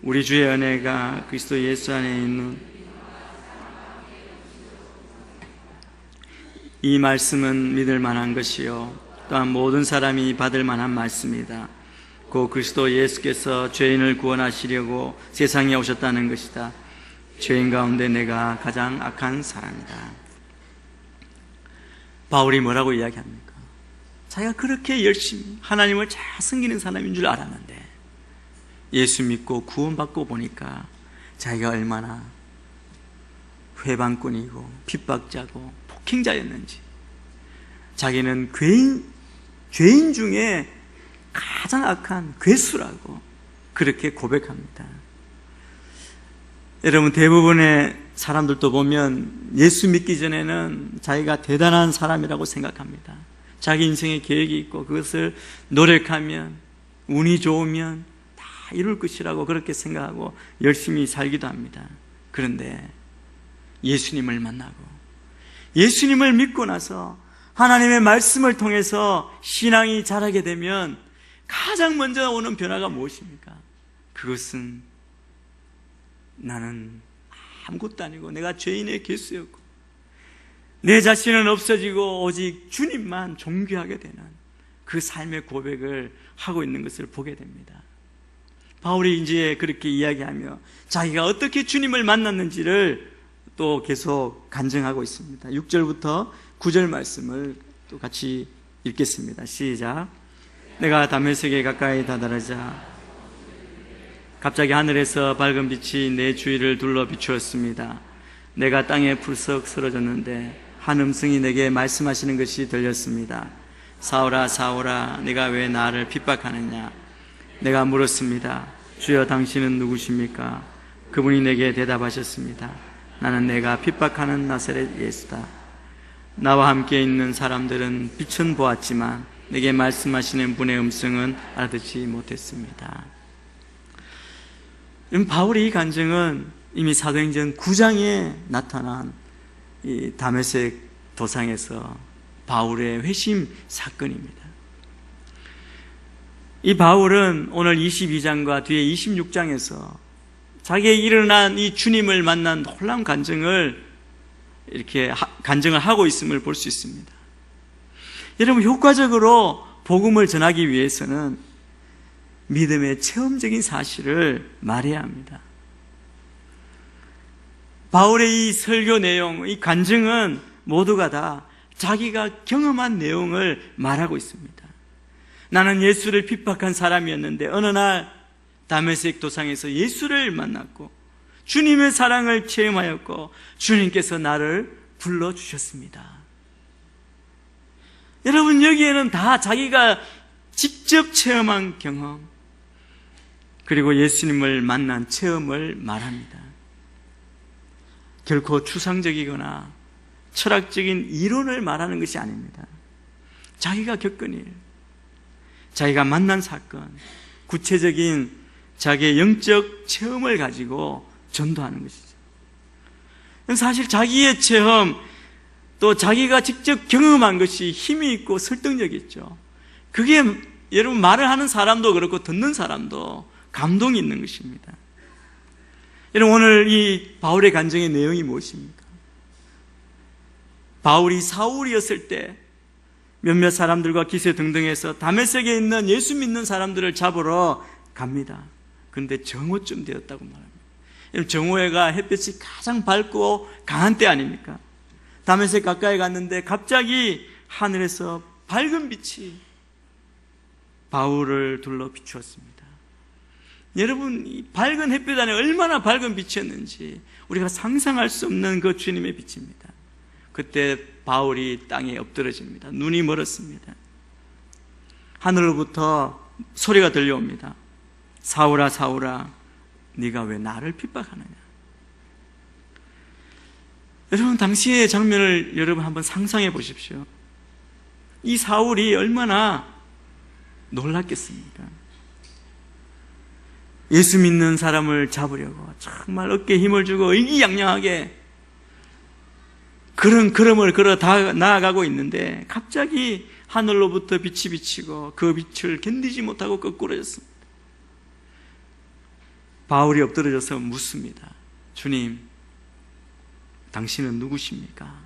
우리 주의 은혜가 그리스도 예수 안에 있는 이 말씀은 믿을 만한 것이요 또한 모든 사람이 받을 만한 말씀이다. 고 그리스도 예수께서 죄인을 구원하시려고 세상에 오셨다는 것이다. 죄인 가운데 내가 가장 악한 사람이다. 바울이 뭐라고 이야기합니까? 자기가 그렇게 열심히 하나님을 잘 섬기는 사람인 줄 알았는데 예수 믿고 구원받고 보니까 자기가 얼마나 회방꾼이고 핍박자고 폭행자였는지, 자기는 죄인 중에 가장 악한 괴수라고 그렇게 고백합니다. 여러분, 대부분의 사람들도 보면 예수 믿기 전에는 자기가 대단한 사람이라고 생각합니다. 자기 인생의 계획이 있고 그것을 노력하면, 운이 좋으면 다 이룰 것이라고 그렇게 생각하고 열심히 살기도 합니다. 그런데 예수님을 만나고 예수님을 믿고 나서 하나님의 말씀을 통해서 신앙이 자라게 되면 가장 먼저 오는 변화가 무엇입니까? 그것은 나는 아무것도 아니고 내가 죄인의 괴수였고 내 자신은 없어지고 오직 주님만 존귀하게 되는 그 삶의 고백을 하고 있는 것을 보게 됩니다. 바울이 이제 그렇게 이야기하며 자기가 어떻게 주님을 만났는지를 또 계속 간증하고 있습니다. 6절부터 9절 말씀을 또 같이 읽겠습니다. 시작. 내가 다메섹에 가까이 다다르자 갑자기 하늘에서 밝은 빛이 내 주위를 둘러 비추었습니다. 내가 땅에 풀썩 쓰러졌는데 한 음성이 내게 말씀하시는 것이 들렸습니다. 사울아 사울아 네가 왜 나를 핍박하느냐. 내가 물었습니다. 주여 당신은 누구십니까? 그분이 내게 대답하셨습니다. 나는 내가 핍박하는 나사렛 예수다. 나와 함께 있는 사람들은 빛은 보았지만 내게 말씀하시는 분의 음성은 알아듣지 못했습니다. 바울의 이 간증은 이미 사도행전 9장에 나타난 이 다메섹 도상에서 바울의 회심 사건입니다. 이 바울은 오늘 22장과 뒤에 26장에서 자기의 일어난 이 주님을 만난 놀라운 간증을 이렇게 간증을 하고 있음을 볼 수 있습니다. 여러분, 효과적으로 복음을 전하기 위해서는 믿음의 체험적인 사실을 말해야 합니다. 바울의 이 설교 내용, 이 간증은 모두가 다 자기가 경험한 내용을 말하고 있습니다. 나는 예수를 핍박한 사람이었는데 어느 날 다메섹 도상에서 예수를 만났고 주님의 사랑을 체험하였고 주님께서 나를 불러주셨습니다. 여러분, 여기에는 다 자기가 직접 체험한 경험, 그리고 예수님을 만난 체험을 말합니다. 결코 추상적이거나 철학적인 이론을 말하는 것이 아닙니다. 자기가 겪은 일, 자기가 만난 사건, 구체적인 자기의 영적 체험을 가지고 전도하는 것이죠. 사실 자기의 체험, 또 자기가 직접 경험한 것이 힘이 있고 설득력이 있죠. 그게 여러분 말을 하는 사람도 그렇고 듣는 사람도 감동이 있는 것입니다. 여러분, 오늘 이 바울의 간증의 내용이 무엇입니까? 바울이 사울이었을 때 몇몇 사람들과 기세등등해서 다메섹에 있는 예수 믿는 사람들을 잡으러 갑니다. 그런데 정오쯤 되었다고 말합니다. 정오해가 햇볕이 가장 밝고 강한 때 아닙니까? 다메섹 가까이 갔는데 갑자기 하늘에서 밝은 빛이 바울을 둘러 비추었습니다. 여러분, 이 밝은 햇빛 안에 얼마나 밝은 빛이었는지 우리가 상상할 수 없는 그 주님의 빛입니다. 그때 바울이 땅에 엎드러집니다. 눈이 멀었습니다. 하늘로부터 소리가 들려옵니다. 사울아 사울아 네가 왜 나를 핍박하느냐. 여러분, 당시의 장면을 여러분 한번 상상해 보십시오. 이 사울이 얼마나 놀랐겠습니까? 예수 믿는 사람을 잡으려고 정말 어깨에 힘을 주고 의기양양하게 그런 걸음을 걸어 나아가고 있는데 갑자기 하늘로부터 빛이 비치고 그 빛을 견디지 못하고 거꾸러졌습니다. 바울이 엎드려져서 묻습니다. 주님, 당신은 누구십니까?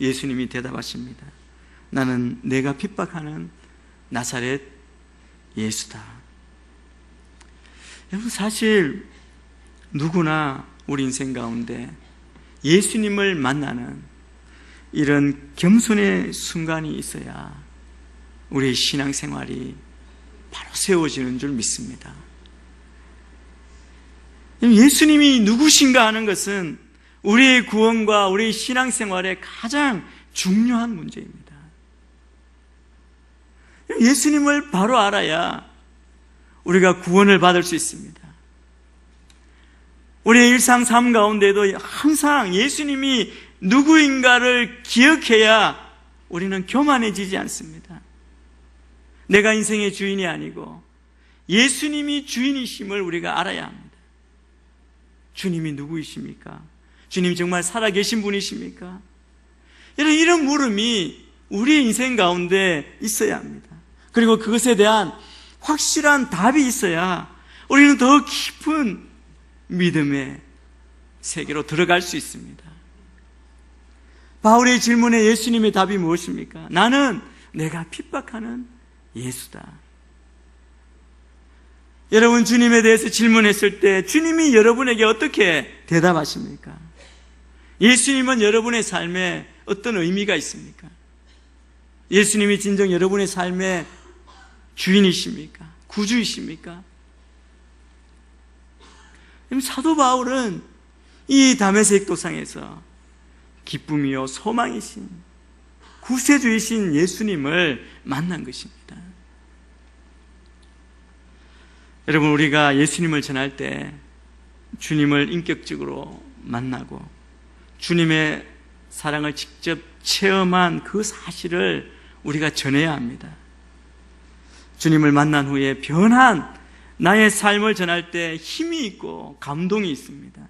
예수님이 대답하십니다. 나는 내가 핍박하는 나사렛 예수다. 여러분, 사실 누구나 우리 인생 가운데 예수님을 만나는 이런 겸손의 순간이 있어야 우리의 신앙생활이 바로 세워지는 줄 믿습니다. 예수님이 누구신가 하는 것은 우리의 구원과 우리의 신앙생활의 가장 중요한 문제입니다. 예수님을 바로 알아야 우리가 구원을 받을 수 있습니다. 우리의 일상 삶 가운데도 항상 예수님이 누구인가를 기억해야 우리는 교만해지지 않습니다. 내가 인생의 주인이 아니고 예수님이 주인이심을 우리가 알아야 합니다. 주님이 누구이십니까? 주님이 정말 살아계신 분이십니까? 이런 물음이 우리의 인생 가운데 있어야 합니다. 그리고 그것에 대한 확실한 답이 있어야 우리는 더 깊은 믿음의 세계로 들어갈 수 있습니다. 바울의 질문에 예수님의 답이 무엇입니까? 나는 내가 핍박하는 예수다. 여러분, 주님에 대해서 질문했을 때 주님이 여러분에게 어떻게 대답하십니까? 예수님은 여러분의 삶에 어떤 의미가 있습니까? 예수님이 진정 여러분의 삶의 주인이십니까? 구주이십니까? 사도 바울은 이 다메섹 도상에서 기쁨이요 소망이신 구세주이신 예수님을 만난 것입니다. 여러분, 우리가 예수님을 전할 때 주님을 인격적으로 만나고 주님의 사랑을 직접 체험한 그 사실을 우리가 전해야 합니다. 주님을 만난 후에 변한 나의 삶을 전할 때 힘이 있고 감동이 있습니다.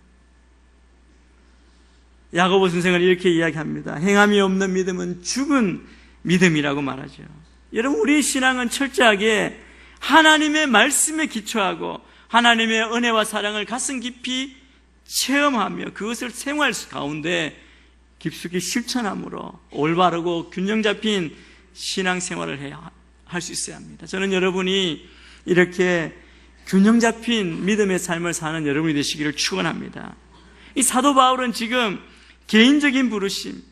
야고보 선생은 이렇게 이야기합니다. 행함이 없는 믿음은 죽은 믿음이라고 말하죠. 여러분, 우리의 신앙은 철저하게 하나님의 말씀에 기초하고 하나님의 은혜와 사랑을 가슴 깊이 체험하며 그것을 생활 가운데 깊숙이 실천함으로 올바르고 균형 잡힌 신앙생활을 해야 할 수 있어야 합니다. 저는 여러분이 이렇게 균형 잡힌 믿음의 삶을 사는 여러분이 되시기를 축원합니다. 이 사도 바울은 지금 개인적인 부르심,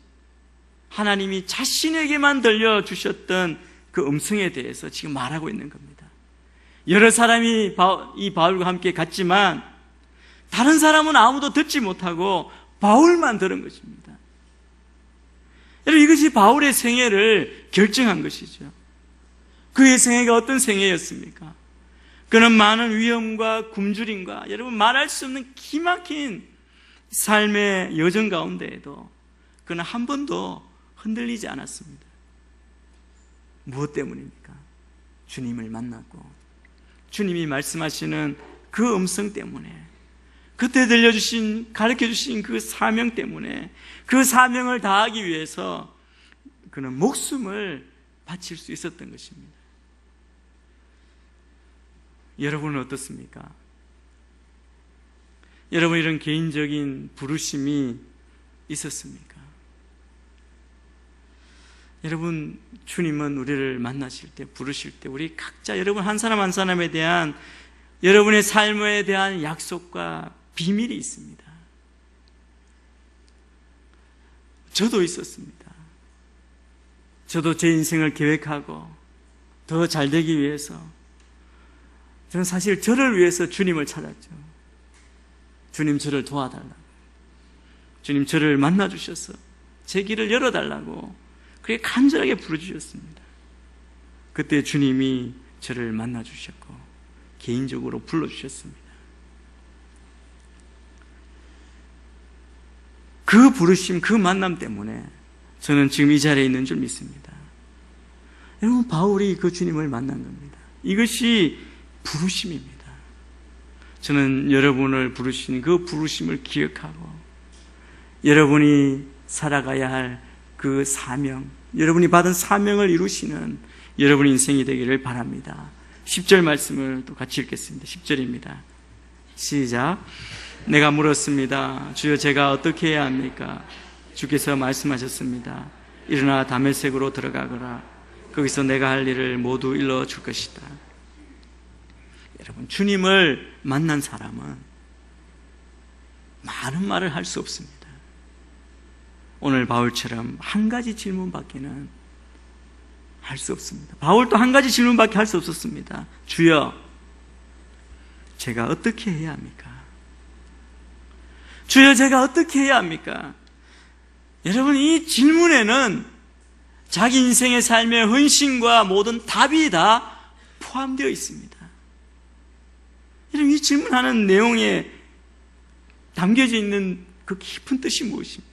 하나님이 자신에게만 들려주셨던 그 음성에 대해서 지금 말하고 있는 겁니다. 여러 사람이 이 바울과 함께 갔지만 다른 사람은 아무도 듣지 못하고 바울만 들은 것입니다. 여러분, 이것이 바울의 생애를 결정한 것이죠. 그의 생애가 어떤 생애였습니까? 그는 많은 위험과 굶주림과 여러분 말할 수 없는 기막힌 삶의 여정 가운데에도 그는 한 번도 흔들리지 않았습니다. 무엇 때문입니까? 주님을 만났고 주님이 말씀하시는 그 음성 때문에, 그때 들려주신, 가르쳐주신 그 사명 때문에, 그 사명을 다하기 위해서 그는 목숨을 바칠 수 있었던 것입니다. 여러분은 어떻습니까? 여러분, 이런 개인적인 부르심이 있었습니까? 여러분, 주님은 우리를 만나실 때, 부르실 때 우리 각자 여러분 한 사람 한 사람에 대한 여러분의 삶에 대한 약속과 비밀이 있습니다. 저도 있었습니다. 저도 제 인생을 계획하고 더 잘 되기 위해서 저는 사실 저를 위해서 주님을 찾았죠. 주님, 저를 도와달라고, 주님, 저를 만나주셔서 제 길을 열어달라고 그렇게 간절하게 부르주셨습니다. 그때 주님이 저를 만나주셨고 개인적으로 불러주셨습니다. 그 부르심, 그 만남 때문에 저는 지금 이 자리에 있는 줄 믿습니다. 여러분, 바울이 그 주님을 만난 겁니다. 이것이 부르심입니다. 저는 여러분을 부르신 그 부르심을 기억하고 여러분이 살아가야 할 그 사명, 여러분이 받은 사명을 이루시는 여러분의 인생이 되기를 바랍니다. 10절 말씀을 또 같이 읽겠습니다. 10절입니다. 시작. 내가 물었습니다. 주여, 제가 어떻게 해야 합니까? 주께서 말씀하셨습니다. 일어나 다메섹으로 들어가거라. 거기서 내가 할 일을 모두 일러줄 것이다. 여러분, 주님을 만난 사람은 많은 말을 할 수 없습니다. 오늘 바울처럼 한 가지 질문밖에는 할 수 없습니다. 바울도 한 가지 질문밖에 할 수 없었습니다. 주여, 제가 어떻게 해야 합니까? 주여, 제가 어떻게 해야 합니까? 여러분, 이 질문에는 자기 인생의 삶의 헌신과 모든 답이 다 포함되어 있습니다. 여러분, 이 질문하는 내용에 담겨져 있는 그 깊은 뜻이 무엇입니까?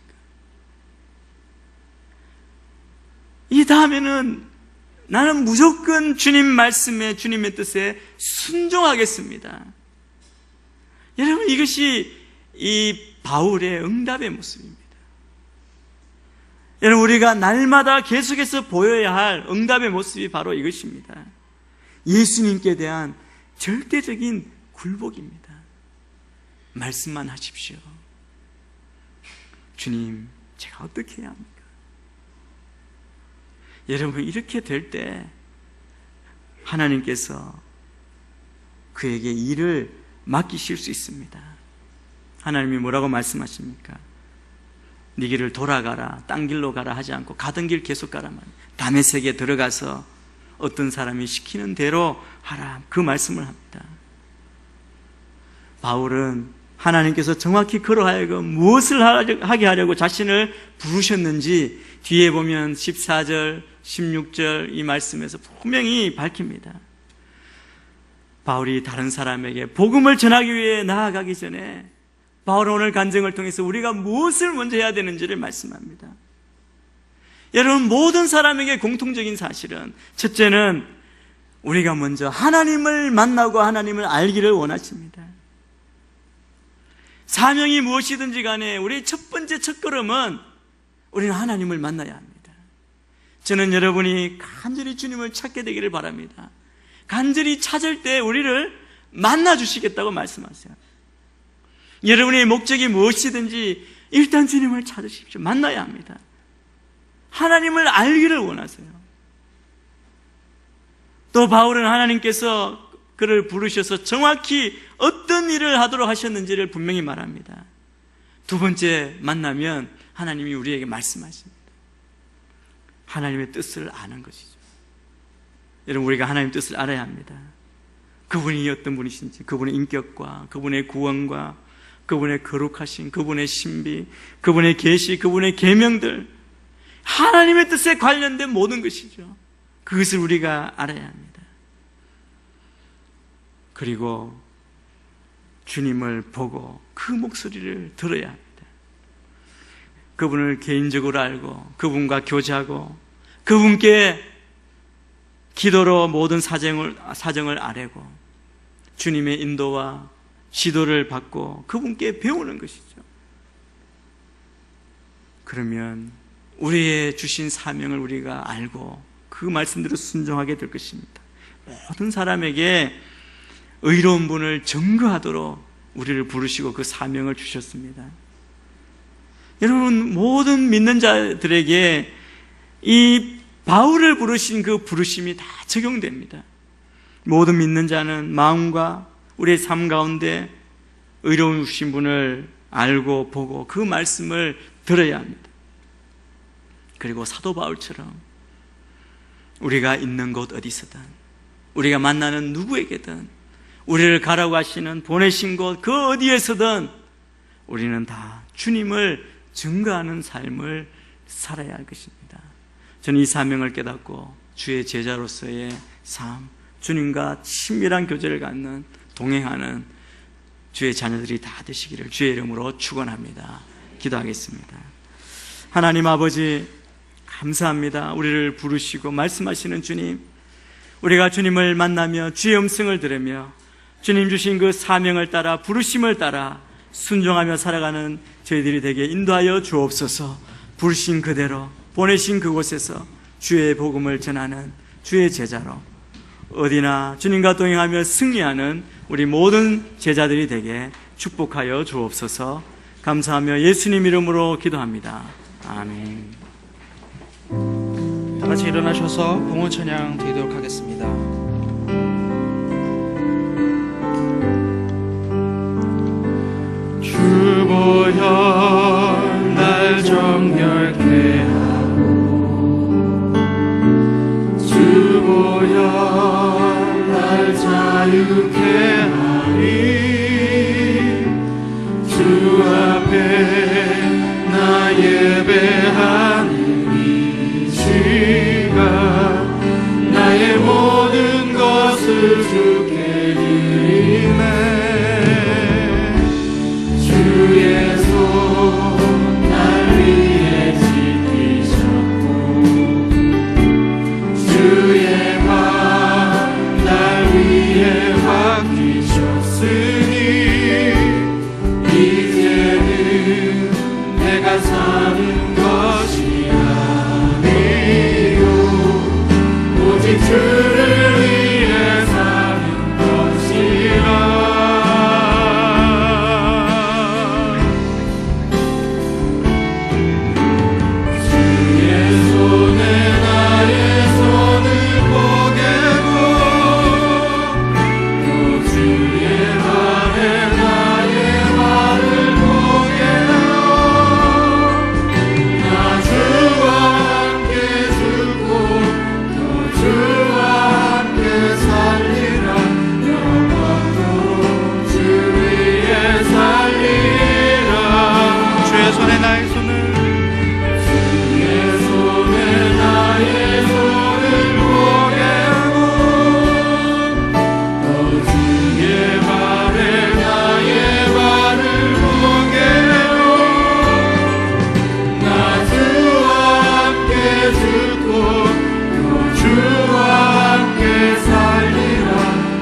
이 다음에는 나는 무조건 주님 말씀에, 주님의 뜻에 순종하겠습니다. 여러분, 이것이 이 바울의 응답의 모습입니다. 여러분, 우리가 날마다 계속해서 보여야 할 응답의 모습이 바로 이것입니다. 예수님께 대한 절대적인 굴복입니다. 말씀만 하십시오. 주님, 제가 어떻게 해야 합니까? 여러분, 이렇게 될 때 하나님께서 그에게 일을 맡기실 수 있습니다. 하나님이 뭐라고 말씀하십니까? 네 길을 돌아가라, 딴 길로 가라 하지 않고 가던 길 계속 가라만, 다메섹에 들어가서 어떤 사람이 시키는 대로 하라, 그 말씀을 합니다. 바울은 하나님께서 정확히 그로 하여금 무엇을 하게 하려고 자신을 부르셨는지 뒤에 보면 14절, 16절 이 말씀에서 분명히 밝힙니다. 바울이 다른 사람에게 복음을 전하기 위해 나아가기 전에 바울은 오늘 간증을 통해서 우리가 무엇을 먼저 해야 되는지를 말씀합니다. 여러분, 모든 사람에게 공통적인 사실은 첫째는 우리가 먼저 하나님을 만나고 하나님을 알기를 원하십니다. 사명이 무엇이든지 간에 우리의 첫 번째 첫걸음은 우리는 하나님을 만나야 합니다. 저는 여러분이 간절히 주님을 찾게 되기를 바랍니다. 간절히 찾을 때 우리를 만나주시겠다고 말씀하세요. 여러분의 목적이 무엇이든지 일단 주님을 찾으십시오. 만나야 합니다. 하나님을 알기를 원하세요. 또 바울은 하나님께서 그를 부르셔서 정확히 어떤 일을 하도록 하셨는지를 분명히 말합니다. 두 번째 만나면 하나님이 우리에게 말씀하십니다. 하나님의 뜻을 아는 것이죠. 여러분, 우리가 하나님의 뜻을 알아야 합니다. 그분이 어떤 분이신지, 그분의 인격과 그분의 구원과 그분의 거룩하신, 그분의 신비, 그분의 계시, 그분의 계명들, 하나님의 뜻에 관련된 모든 것이죠. 그것을 우리가 알아야 합니다. 그리고 주님을 보고 그 목소리를 들어야 합니다. 그분을 개인적으로 알고 그분과 교제하고 그분께 기도로 모든 사정을 아뢰고 주님의 인도와 지도를 받고 그분께 배우는 것이죠. 그러면 우리의 주신 사명을 우리가 알고 그 말씀대로 순종하게 될 것입니다. 모든 사람에게 의로운 분을 증거하도록 우리를 부르시고 그 사명을 주셨습니다. 여러분, 모든 믿는 자들에게 이 바울을 부르신 그 부르심이 다 적용됩니다. 모든 믿는 자는 마음과 우리의 삶 가운데 의로우신 분을 알고 보고 그 말씀을 들어야 합니다. 그리고 사도 바울처럼 우리가 있는 곳 어디서든, 우리가 만나는 누구에게든, 우리를 가라고 하시는 보내신 곳 그 어디에서든 우리는 다 주님을 증거하는 삶을 살아야 할 것입니다. 저는 이 사명을 깨닫고 주의 제자로서의 삶, 주님과 친밀한 교제를 갖는, 동행하는 주의 자녀들이 다 되시기를 주의 이름으로 축원합니다. 기도하겠습니다. 하나님 아버지, 감사합니다. 우리를 부르시고 말씀하시는 주님, 우리가 주님을 만나며 주의 음성을 들으며 주님 주신 그 사명을 따라 부르심을 따라 순종하며 살아가는 저희들이 되게 인도하여 주옵소서. 부르신 그대로 보내신 그곳에서 주의 복음을 전하는 주의 제자로 어디나 주님과 동행하며 승리하는 우리 모든 제자들이 되게 축복하여 주옵소서. 감사하며 예수님 이름으로 기도합니다. 아멘. 다 같이 일어나셔서 봉헌 찬양 드리도록 하겠습니다. 주보 주께하리 주 앞에 나 예배하는 이 시간 나의 모든 것을 주께 드리네 주의 손 날 위해 지키셨고 주의 발 날 위해 맡기셨으니 이제는 내가 사는 것이 아니요 오직 주를 위해 사는 것이라 주의 손에 나의 손을 보게고 또 주의 발에 나의 발을 보게요 나 주와 함께 죽고 또 주와 함께 살리라 영원토록 주 위에 살리라 주의 손에 나의 손을 주의 손에 나의 손을 보게고 또 주의 발에 나의 발을 보게요 나 주와 함께 죽고 또 주와 함께 살리라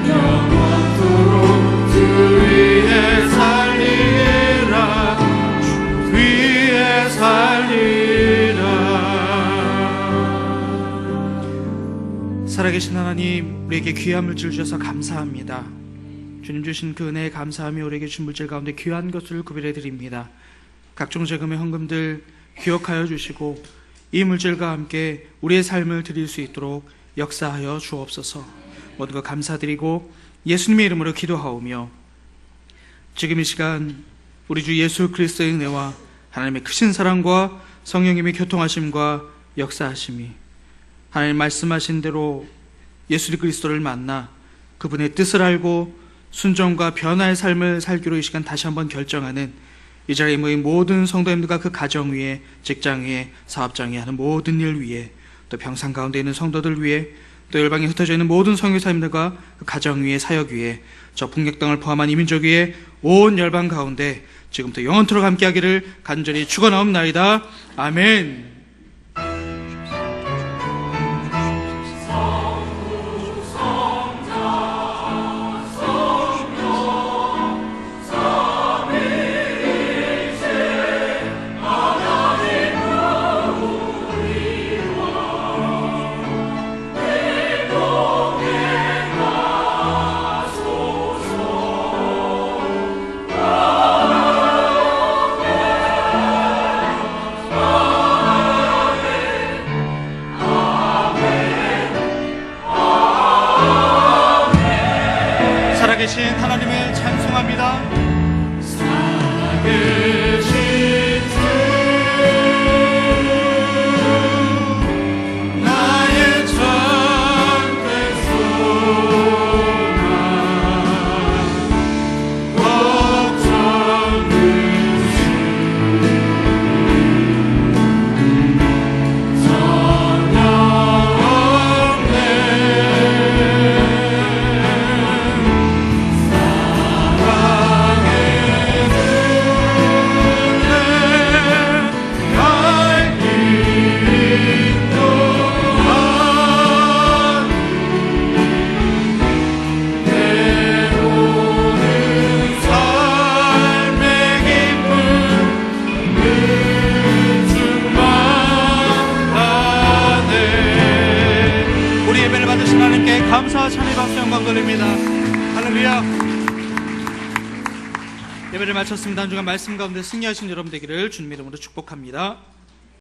영원토록 주 위에 살리라 주 위에 살리라 살아계신 하나님, 우리에게 귀한 물질 주셔서 감사합니다. 주님 주신 그 은혜에 감사하며 우리에게 준 물질 가운데 귀한 것을 구별해 드립니다. 각종 재금의 헌금들 기억하여 주시고 이 물질과 함께 우리의 삶을 드릴 수 있도록 역사하여 주옵소서. 모든 것 감사드리고 예수님의 이름으로 기도하오며 지금 이 시간 우리 주 예수 그리스도의 은혜와 하나님의 크신 사랑과 성령님의 교통하심과 역사하심이 하나님 말씀하신 대로 예수 그리스도를 만나 그분의 뜻을 알고 순종과 변화의 삶을 살기로 이 시간 다시 한번 결정하는 이 자리에 모인 모든 성도님들과 그 가정 위에, 직장 위에, 사업장 위에 하는 모든 일 위에, 또 병상 가운데 있는 성도들 위에, 또 열방에 흩어져 있는 모든 선교사님들과 그 가정 위에, 사역 위에, 저 북녘 땅을 포함한 이민족 위에 온 열방 가운데 지금부터 영원토록 함께하기를 간절히 축원하옵나이다. 아멘. 살아계신 하나님을 찬송합니다. 살아계신 주 나의 참된 소망 걱정은 전혀 없네 우리 예배를 받으신 하나님께 감사와 찬미 박수 영광 돌립니다. 할렐루야. 예배를 마쳤습니다. 한 주간 말씀 가운데 승리하신 여러분 되기를 주님 이름으로 축복합니다.